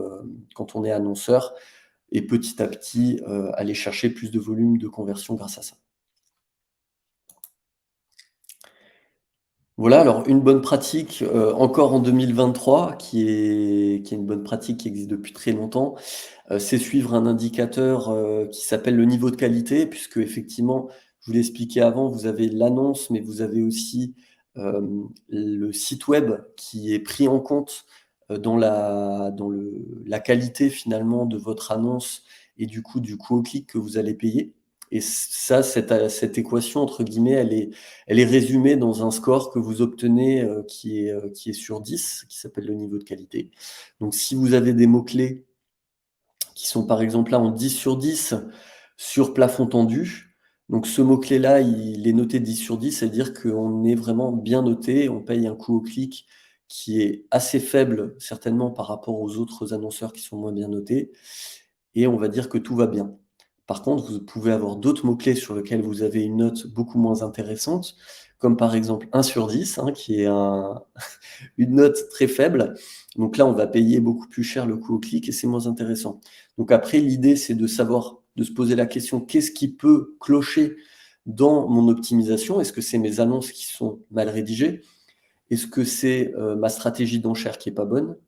quand on est annonceur, et petit à petit aller chercher plus de volume de conversion grâce à ça. Voilà, alors une bonne pratique encore en 2023 qui est une bonne pratique qui existe depuis très longtemps, c'est suivre un indicateur qui s'appelle le niveau de qualité, puisque effectivement, je vous l'ai expliqué avant, vous avez l'annonce, mais vous avez aussi le site web qui est pris en compte dans la qualité finalement de votre annonce et du coup au clic que vous allez payer. Et ça, cette équation, entre guillemets, elle est résumée dans un score que vous obtenez qui est sur 10, qui s'appelle le niveau de qualité. Donc si vous avez des mots-clés qui sont par exemple là en 10 sur 10 sur plafond tendu, donc ce mot-clé-là, il est noté 10 sur 10, c'est-à-dire qu'on est vraiment bien noté, on paye un coût au clic qui est assez faible, certainement par rapport aux autres annonceurs qui sont moins bien notés, et on va dire que tout va bien. Par contre, vous pouvez avoir d'autres mots-clés sur lesquels vous avez une note beaucoup moins intéressante, comme par exemple 1 sur 10, qui est une note très faible. Donc là, on va payer beaucoup plus cher le coût au clic et c'est moins intéressant. Donc après, l'idée, c'est de se poser la question, qu'est-ce qui peut clocher dans mon optimisation? Est-ce que c'est mes annonces qui sont mal rédigées? Est-ce que c'est ma stratégie d'enchère qui est pas bonne?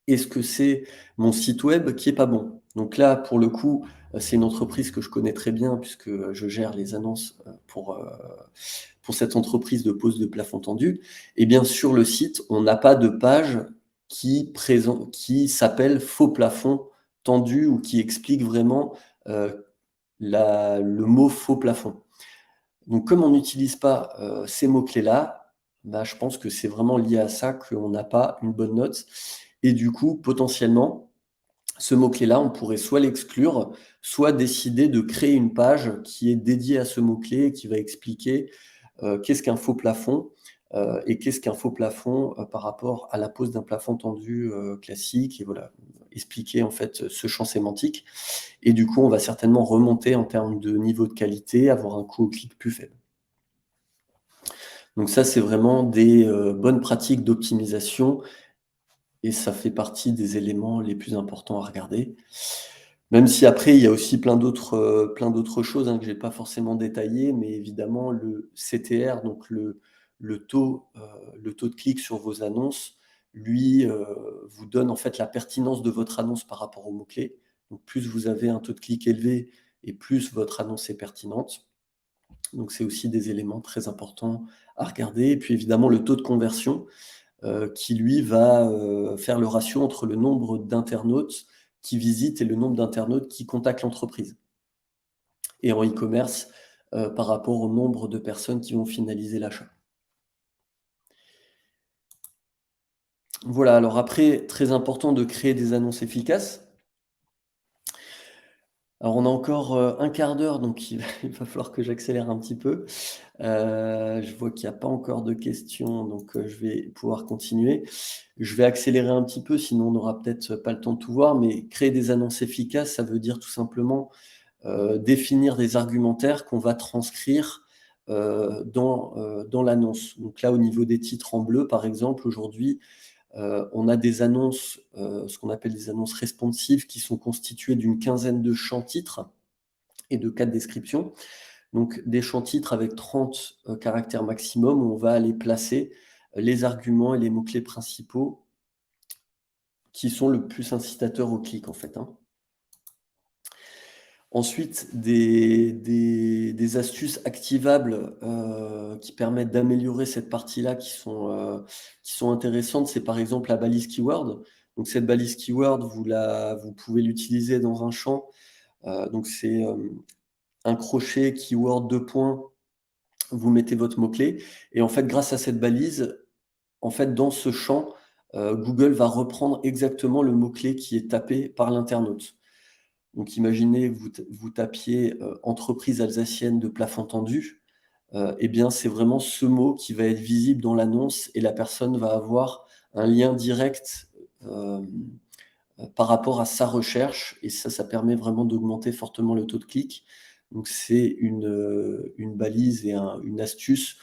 Est-ce que c'est mon site web qui est pas bon? Donc là, pour le coup, c'est une entreprise que je connais très bien puisque je gère les annonces pour cette entreprise de pose de plafond tendu. Et bien sur le site, on n'a pas de page qui s'appelle faux plafond tendu ou qui explique vraiment le mot faux plafond. Donc comme on n'utilise pas ces mots-clés-là, bah, je pense que c'est vraiment lié à ça qu'on n'a pas une bonne note. Et du coup, potentiellement, ce mot-clé-là, on pourrait soit l'exclure, soit décider de créer une page qui est dédiée à ce mot-clé et qui va expliquer qu'est-ce qu'un faux plafond et qu'est-ce qu'un faux plafond par rapport à la pose d'un plafond tendu classique, et voilà, expliquer en fait ce champ sémantique. Et du coup, on va certainement remonter en termes de niveau de qualité, avoir un coût au clic plus faible. Donc ça, c'est vraiment des bonnes pratiques d'optimisation et ça fait partie des éléments les plus importants à regarder. Même si après, il y a aussi plein d'autres choses que je n'ai pas forcément détaillées, mais évidemment, le CTR, donc le taux de clic sur vos annonces, lui, vous donne en fait la pertinence de votre annonce par rapport aux mots-clés. Donc plus vous avez un taux de clic élevé et plus votre annonce est pertinente. Donc c'est aussi des éléments très importants à regarder. Et puis évidemment, le taux de conversion qui lui va faire le ratio entre le nombre d'internautes qui visitent et le nombre d'internautes qui contactent l'entreprise. Et en e-commerce, par rapport au nombre de personnes qui vont finaliser l'achat. Voilà, alors après, très important de créer des annonces efficaces. Alors on a encore un quart d'heure, donc il va falloir que j'accélère un petit peu. Je vois qu'il n'y a pas encore de questions, donc je vais pouvoir continuer. Je vais accélérer un petit peu, sinon on n'aura peut-être pas le temps de tout voir, mais créer des annonces efficaces, ça veut dire tout simplement définir des argumentaires qu'on va transcrire dans l'annonce. Donc là, au niveau des titres en bleu, par exemple, aujourd'hui, on a des annonces, ce qu'on appelle des annonces responsives, qui sont constituées d'une quinzaine de champs titres et de 4 descriptions. Donc des champs titres avec 30 caractères maximum, où on va aller placer les arguments et les mots-clés principaux qui sont le plus incitateurs au clic en fait. Ensuite, des astuces activables qui permettent d'améliorer cette partie-là qui sont intéressantes, c'est par exemple la balise keyword. Donc cette balise keyword, vous pouvez l'utiliser dans un champ. Donc c'est un crochet keyword 2 points, vous mettez votre mot-clé et en fait, grâce à cette balise, en fait, dans ce champ, Google va reprendre exactement le mot-clé qui est tapé par l'internaute. Donc imaginez, vous tapiez, entreprise alsacienne de plafond tendu, et bien, c'est vraiment ce mot qui va être visible dans l'annonce et la personne va avoir un lien direct, par rapport à sa recherche et ça permet vraiment d'augmenter fortement le taux de clic. Donc c'est une balise et une astuce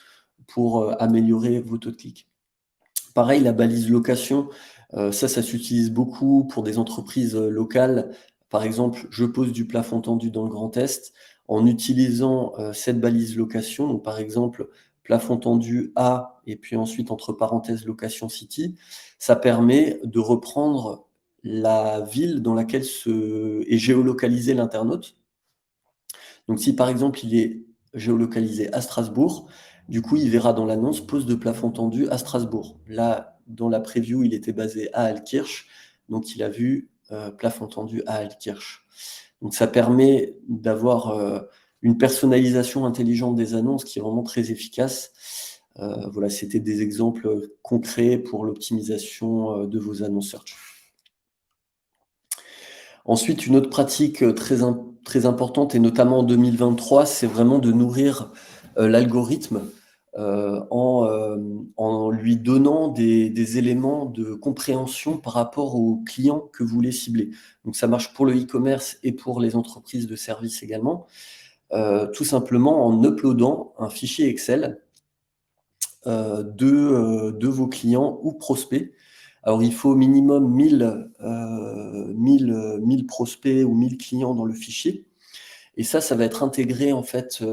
pour, améliorer vos taux de clic. Pareil, la balise location, ça s'utilise beaucoup pour des entreprises, locales. Par exemple, je pose du plafond tendu dans le Grand Est. En utilisant, cette balise location, donc par exemple, plafond tendu A et puis ensuite entre parenthèses location city, ça permet de reprendre la ville dans laquelle est géolocalisé l'internaute. Donc si par exemple, il est géolocalisé à Strasbourg, du coup, il verra dans l'annonce pose de plafond tendu à Strasbourg. Là, dans la preview, il était basé à Altkirch, donc il a vu plafond tendu à Altkirch. Donc ça permet d'avoir une personnalisation intelligente des annonces qui est vraiment très efficace. Voilà, c'était des exemples concrets pour l'optimisation de vos annonces search. Ensuite, une autre pratique très importante, et notamment en 2023, c'est vraiment de nourrir l'algorithme en lui donnant des éléments de compréhension par rapport aux clients que vous voulez cibler. Donc ça marche pour le e-commerce et pour les entreprises de services également. Tout simplement en uploadant un fichier Excel de vos clients ou prospects. Alors, il faut au minimum 1000 prospects ou 1000 clients dans le fichier. Et ça va être intégré en fait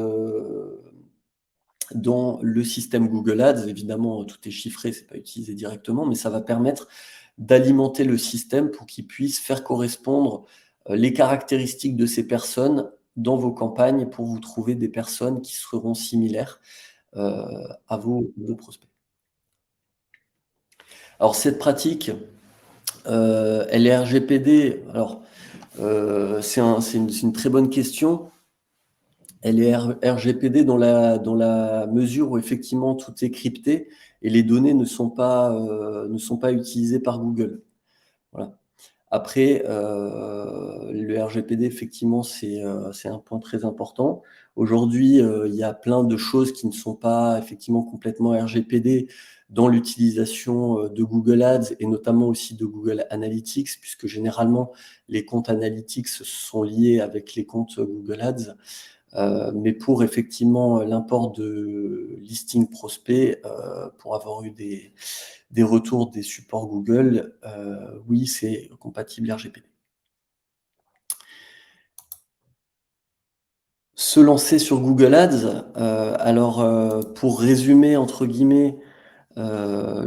dans le système Google Ads. Évidemment, tout est chiffré, c'est pas utilisé directement, mais ça va permettre d'alimenter le système pour qu'il puisse faire correspondre les caractéristiques de ces personnes dans vos campagnes pour vous trouver des personnes qui seront similaires à vos prospects. Alors cette pratique, elle est RGPD. Alors, c'est une très bonne question. Elle est RGPD dans la mesure où effectivement tout est crypté et les données ne sont pas utilisées par Google. Voilà. Après, le RGPD, effectivement, c'est un point très important. Aujourd'hui, il y a plein de choses qui ne sont pas effectivement complètement RGPD dans l'utilisation de Google Ads et notamment aussi de Google Analytics, puisque généralement, les comptes Analytics sont liés avec les comptes Google Ads. Mais pour effectivement l'import de listing prospect, pour avoir eu des retours des supports Google, oui, c'est compatible RGPD. Se lancer sur Google Ads, alors pour résumer entre guillemets, un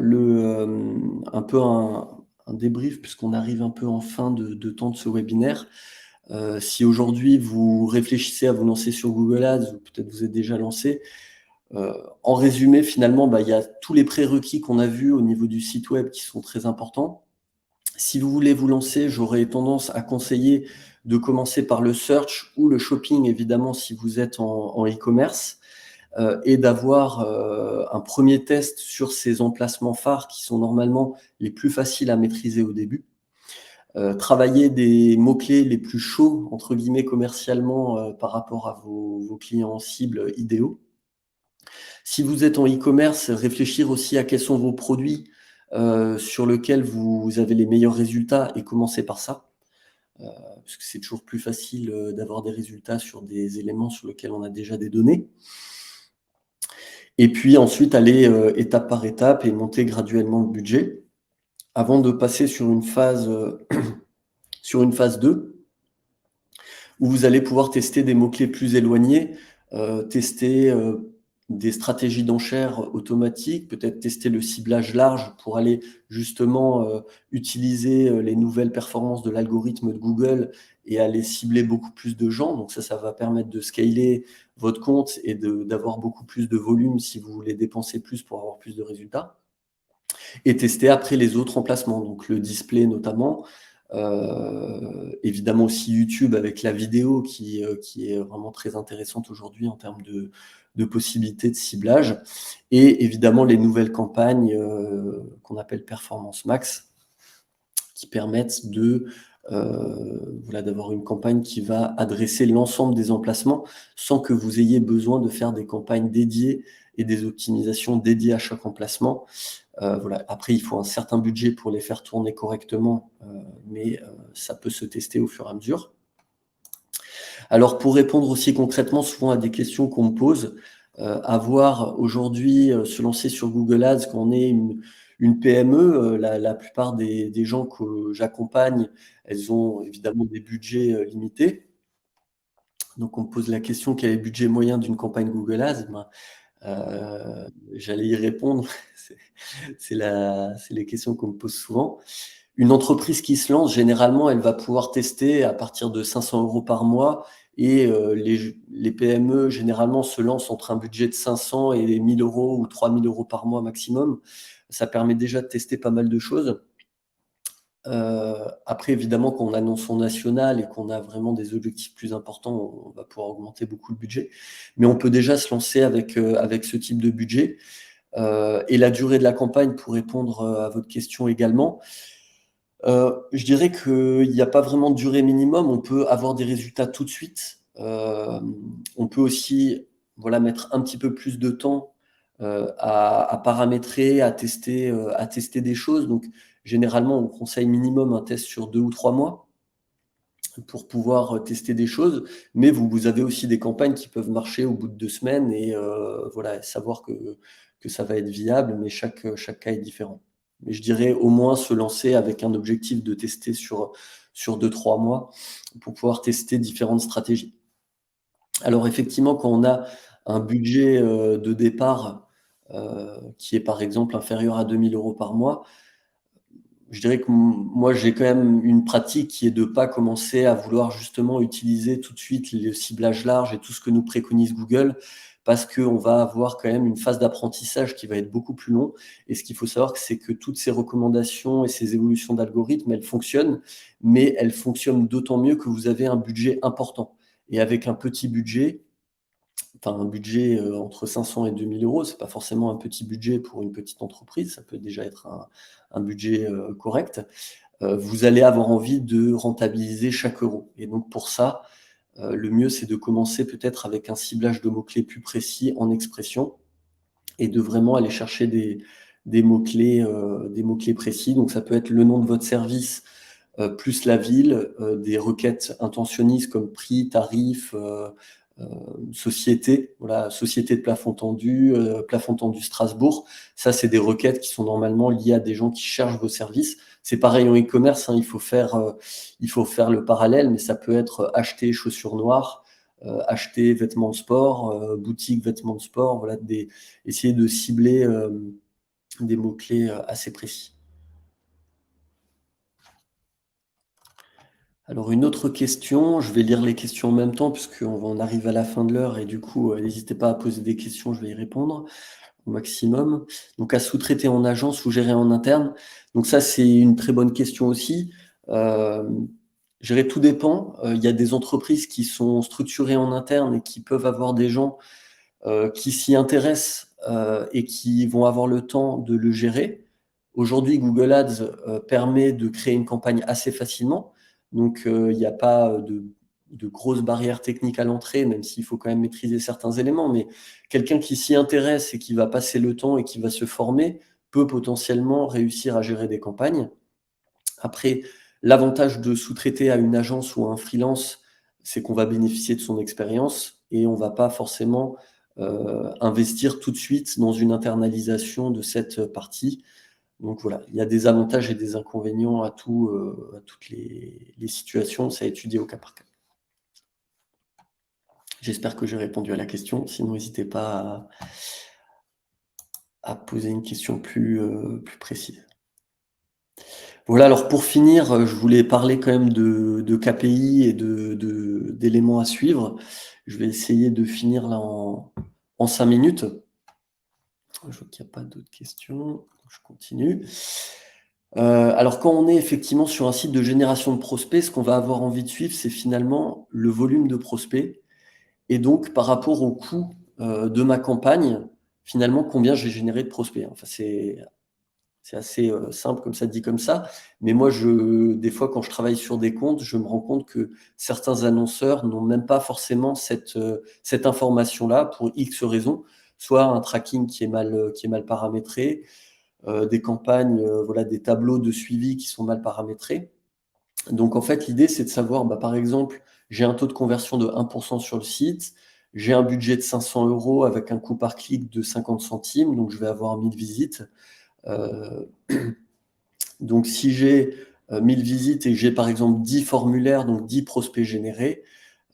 peu un débrief puisqu'on arrive un peu en fin de temps de ce webinaire. Si aujourd'hui vous réfléchissez à vous lancer sur Google Ads ou peut-être vous êtes déjà lancé, en résumé finalement, il y a tous les prérequis qu'on a vus au niveau du site web qui sont très importants. Si vous voulez vous lancer, j'aurais tendance à conseiller de commencer par le search ou le shopping, évidemment, si vous êtes en e-commerce, et d'avoir un premier test sur ces emplacements phares qui sont normalement les plus faciles à maîtriser au début. Travailler des mots-clés les plus chauds, entre guillemets, commercialement, par rapport à vos clients cibles idéaux. Si vous êtes en e-commerce, réfléchir aussi à quels sont vos produits sur lesquels vous avez les meilleurs résultats et commencer par ça. Parce que c'est toujours plus facile d'avoir des résultats sur des éléments sur lesquels on a déjà des données. Et puis ensuite, aller étape par étape et monter graduellement le budget avant de passer sur une phase 2 où vous allez pouvoir tester des mots-clés plus éloignés, tester des stratégies d'enchères automatiques, peut-être tester le ciblage large pour aller justement utiliser les nouvelles performances de l'algorithme de Google et aller cibler beaucoup plus de gens. Donc ça va permettre de scaler votre compte et d'avoir beaucoup plus de volume si vous voulez dépenser plus pour avoir plus de résultats. Et tester après les autres emplacements, donc le display notamment, évidemment aussi YouTube avec la vidéo qui est vraiment très intéressante aujourd'hui en termes de possibilités de ciblage, et évidemment les nouvelles campagnes qu'on appelle Performance Max, qui permettent d'avoir une campagne qui va adresser l'ensemble des emplacements sans que vous ayez besoin de faire des campagnes dédiées et des optimisations dédiées à chaque emplacement. Après, il faut un certain budget pour les faire tourner correctement, mais ça peut se tester au fur et à mesure. Alors, pour répondre aussi concrètement souvent à des questions qu'on me pose, avoir aujourd'hui, se lancer sur Google Ads quand on est une PME, la plupart des gens que j'accompagne, elles ont évidemment des budgets limités. Donc, on me pose la question: quel est le budget moyen d'une campagne Google Ads? J'allais y répondre. C'est les questions qu'on me pose souvent. Une entreprise qui se lance, généralement, elle va pouvoir tester à partir de 500 € par mois, et les PME, généralement, se lancent entre un budget de 500 et 1 000 € ou 3 000 € par mois maximum. Ça permet déjà de tester pas mal de choses. Après, évidemment, quand on annonce en national et qu'on a vraiment des objectifs plus importants, on va pouvoir augmenter beaucoup le budget. Mais on peut déjà se lancer avec ce type de budget. Et la durée de la campagne, pour répondre à votre question également, je dirais qu'il n'y a pas vraiment de durée minimum. On peut avoir des résultats tout de suite. On peut aussi mettre un petit peu plus de temps à paramétrer, à tester des choses. Donc, généralement, on conseille minimum un test sur 2 ou 3 mois pour pouvoir tester des choses. Mais vous avez aussi des campagnes qui peuvent marcher au bout de 2 semaines, et savoir que ça va être viable, mais chaque cas est différent. Mais je dirais au moins se lancer avec un objectif de tester sur 2-3 mois pour pouvoir tester différentes stratégies. Alors effectivement, quand on a un budget de départ qui est par exemple inférieur à 2 000 € par mois, je dirais que moi, j'ai quand même une pratique qui est de ne pas commencer à vouloir justement utiliser tout de suite le ciblage large et tout ce que nous préconise Google, parce qu'on va avoir quand même une phase d'apprentissage qui va être beaucoup plus long. Et ce qu'il faut savoir, c'est que toutes ces recommandations et ces évolutions d'algorithmes, elles fonctionnent, mais elles fonctionnent d'autant mieux que vous avez un budget important. Et avec un petit budget, enfin un budget entre 500 et 2 000 €, c'est pas forcément un petit budget pour une petite entreprise, ça peut déjà être un budget correct. Vous allez avoir envie de rentabiliser chaque euro. Et donc pour ça, le mieux, c'est de commencer peut-être avec un ciblage de mots-clés plus précis en expression, et de vraiment aller chercher des mots-clés précis. Donc ça peut être le nom de votre service plus la ville, des requêtes intentionnistes comme prix, tarif, société, société de plafond tendu Strasbourg. Ça, c'est des requêtes qui sont normalement liées à des gens qui cherchent vos services. C'est pareil en e-commerce, il faut faire le parallèle, mais ça peut être acheter chaussures noires, acheter vêtements de sport, boutique vêtements de sport, essayer de cibler des mots-clés assez précis. Alors une autre question, je vais lire les questions en même temps puisqu'on arrive à la fin de l'heure, et du coup, n'hésitez pas à poser des questions, je vais y répondre au maximum. Donc à sous-traiter en agence ou gérer en interne. Donc ça, c'est une très bonne question aussi. Je dirais tout dépend. Il y a des entreprises qui sont structurées en interne et qui peuvent avoir des gens qui s'y intéressent et qui vont avoir le temps de le gérer. Aujourd'hui, Google Ads permet de créer une campagne assez facilement. Donc, il n'y a pas de grosses barrières techniques à l'entrée, même s'il faut quand même maîtriser certains éléments. Mais quelqu'un qui s'y intéresse et qui va passer le temps et qui va se former peut potentiellement réussir à gérer des campagnes. Après, l'avantage de sous-traiter à une agence ou à un freelance, c'est qu'on va bénéficier de son expérience et on ne va pas forcément investir tout de suite dans une internalisation de cette partie. Donc voilà, il y a des avantages et des inconvénients à toutes les situations, c'est à étudier au cas par cas. J'espère que j'ai répondu à la question. Sinon, n'hésitez pas à poser une question plus précise. Voilà, alors pour finir, je voulais parler quand même de KPI et d'éléments à suivre. Je vais essayer de finir là en 5 minutes. Je vois qu'il n'y a pas d'autres questions, donc je continue. Alors quand on est effectivement sur un site de génération de prospects, ce qu'on va avoir envie de suivre, c'est finalement le volume de prospects et donc par rapport au coût, de ma campagne, finalement combien j'ai généré de prospects. Enfin c'est assez, simple comme ça, dit comme ça, mais moi des fois quand je travaille sur des comptes, je me rends compte que certains annonceurs n'ont même pas forcément cette information-là pour X raisons. Soit un tracking qui est mal paramétré, des campagnes, voilà, des tableaux de suivi qui sont mal paramétrés. Donc en fait, l'idée, c'est de savoir, par exemple, j'ai un taux de conversion de 1 % sur le site, j'ai un budget de 500 € avec un coût par clic de 50 centimes, donc je vais avoir 1000 visites. Donc si j'ai 1000 visites et que j'ai par exemple 10 formulaires, donc 10 prospects générés,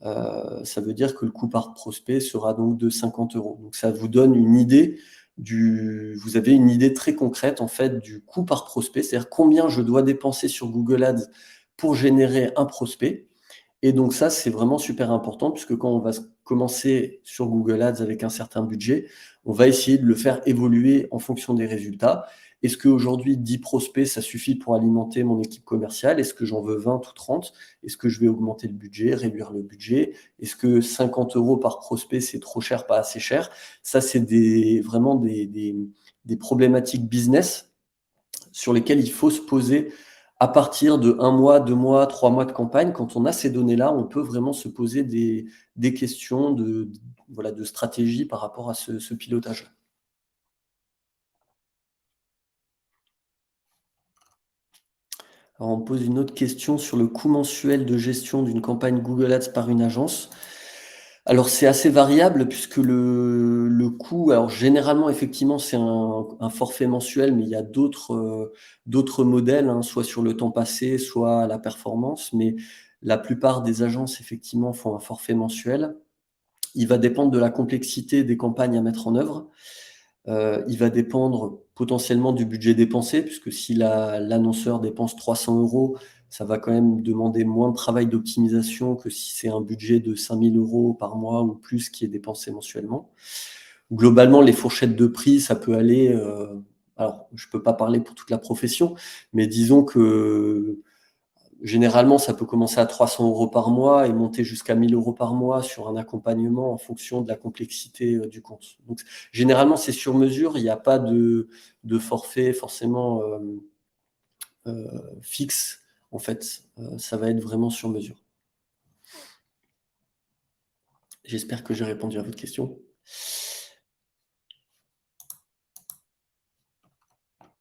ça veut dire que le coût par prospect sera donc de 50 €. Donc ça vous donne une idée vous avez une idée très concrète en fait du coût par prospect, c'est-à-dire combien je dois dépenser sur Google Ads pour générer un prospect. Et donc ça, c'est vraiment super important puisque quand on va commencer sur Google Ads avec un certain budget, on va essayer de le faire évoluer en fonction des résultats. Est-ce qu'aujourd'hui, 10 prospects, ça suffit pour alimenter mon équipe commerciale? Est-ce que j'en veux 20 ou 30? Est-ce que je vais augmenter le budget, réduire le budget? Est-ce que 50 € par prospect, c'est trop cher, pas assez cher? Ça, c'est vraiment des problématiques business sur lesquelles il faut se poser à partir de 1 mois, 2 mois, 3 mois de campagne. Quand on a ces données-là, on peut vraiment se poser des questions voilà, de stratégie par rapport à ce pilotage. Alors, on me pose une autre question sur le coût mensuel de gestion d'une campagne Google Ads par une agence. Alors, c'est assez variable puisque le coût, alors généralement, effectivement, c'est un forfait mensuel, mais il y a d'autres modèles, hein, soit sur le temps passé, soit à la performance. Mais la plupart des agences, effectivement, font un forfait mensuel. Il va dépendre de la complexité des campagnes à mettre en œuvre. Il va dépendre potentiellement du budget dépensé, puisque si l'annonceur dépense 300 €, ça va quand même demander moins de travail d'optimisation que si c'est un budget de 5 000 € par mois ou plus qui est dépensé mensuellement. Globalement, les fourchettes de prix, ça peut aller, alors je ne peux pas parler pour toute la profession, mais disons que généralement, ça peut commencer à 300 € par mois et monter jusqu'à 1 000 € par mois sur un accompagnement en fonction de la complexité, du compte. Donc généralement, c'est sur mesure, il n'y a pas de forfait forcément, fixe en fait, ça va être vraiment sur mesure. J'espère que j'ai répondu à votre question.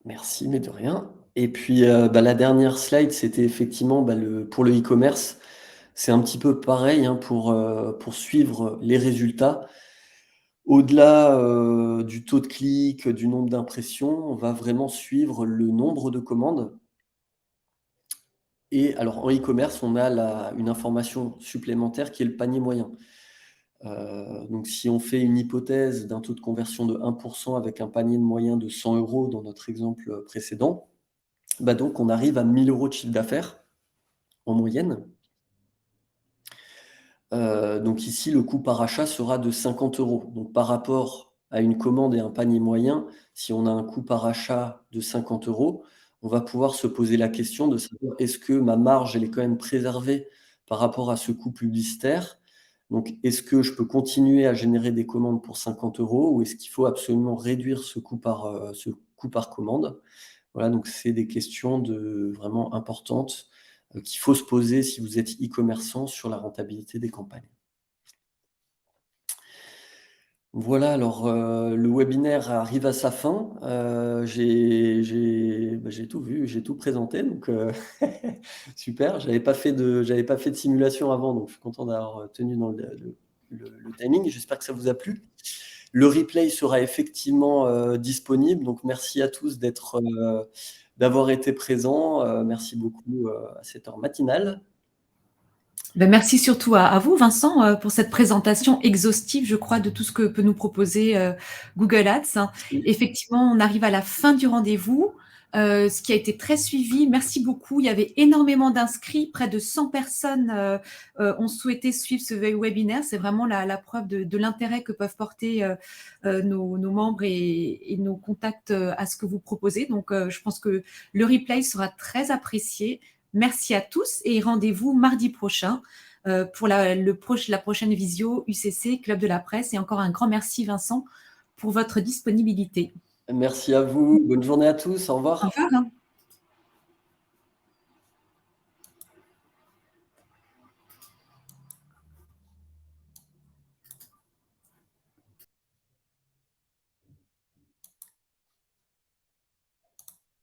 Merci, mais de rien. Et puis, la dernière slide, c'était effectivement, pour le e-commerce. C'est un petit peu pareil, hein, pour suivre les résultats. Au-delà, du taux de clic, du nombre d'impressions, on va vraiment suivre le nombre de commandes. Et alors en e-commerce, on a une information supplémentaire qui est le panier moyen. Donc si on fait une hypothèse d'un taux de conversion de 1 % avec un panier de moyen de 100 € dans notre exemple précédent, donc on arrive à 1 000 € de chiffre d'affaires en moyenne. Donc ici, le coût par achat sera de 50 €. Donc par rapport à une commande et un panier moyen, si on a un coût par achat de 50 €, on va pouvoir se poser la question de savoir: «Est-ce que ma marge, elle est quand même préservée par rapport à ce coût publicitaire? Donc est-ce que je peux continuer à générer des commandes pour 50 € ou est-ce qu'il faut absolument réduire ce coût par commande?» Voilà, donc c'est des questions vraiment importantes, qu'il faut se poser si vous êtes e-commerçant sur la rentabilité des campagnes. Voilà, alors, le webinaire arrive à sa fin. J'ai tout vu, j'ai tout présenté donc super. J'avais pas fait de simulation avant, donc je suis content d'avoir tenu dans le timing. J'espère que ça vous a plu. Le replay sera effectivement, disponible, donc merci à tous d'avoir été présents. Merci beaucoup, à cette heure matinale Ben, merci surtout à vous, Vincent, pour cette présentation exhaustive, je crois, de tout ce que peut nous proposer Google Ads. Effectivement, on arrive à la fin du rendez-vous, ce qui a été très suivi. Merci beaucoup. Il y avait énormément d'inscrits, près de 100 personnes ont souhaité suivre ce webinaire. C'est vraiment la preuve de l'intérêt que peuvent porter nos membres et nos contacts à ce que vous proposez. Donc, je pense que le replay sera très apprécié. Merci à tous et rendez-vous mardi prochain pour la prochaine visio UCC Club de la Presse. Et encore un grand merci, Vincent, pour votre disponibilité. Merci à vous. Bonne journée à tous. Au revoir. Au revoir.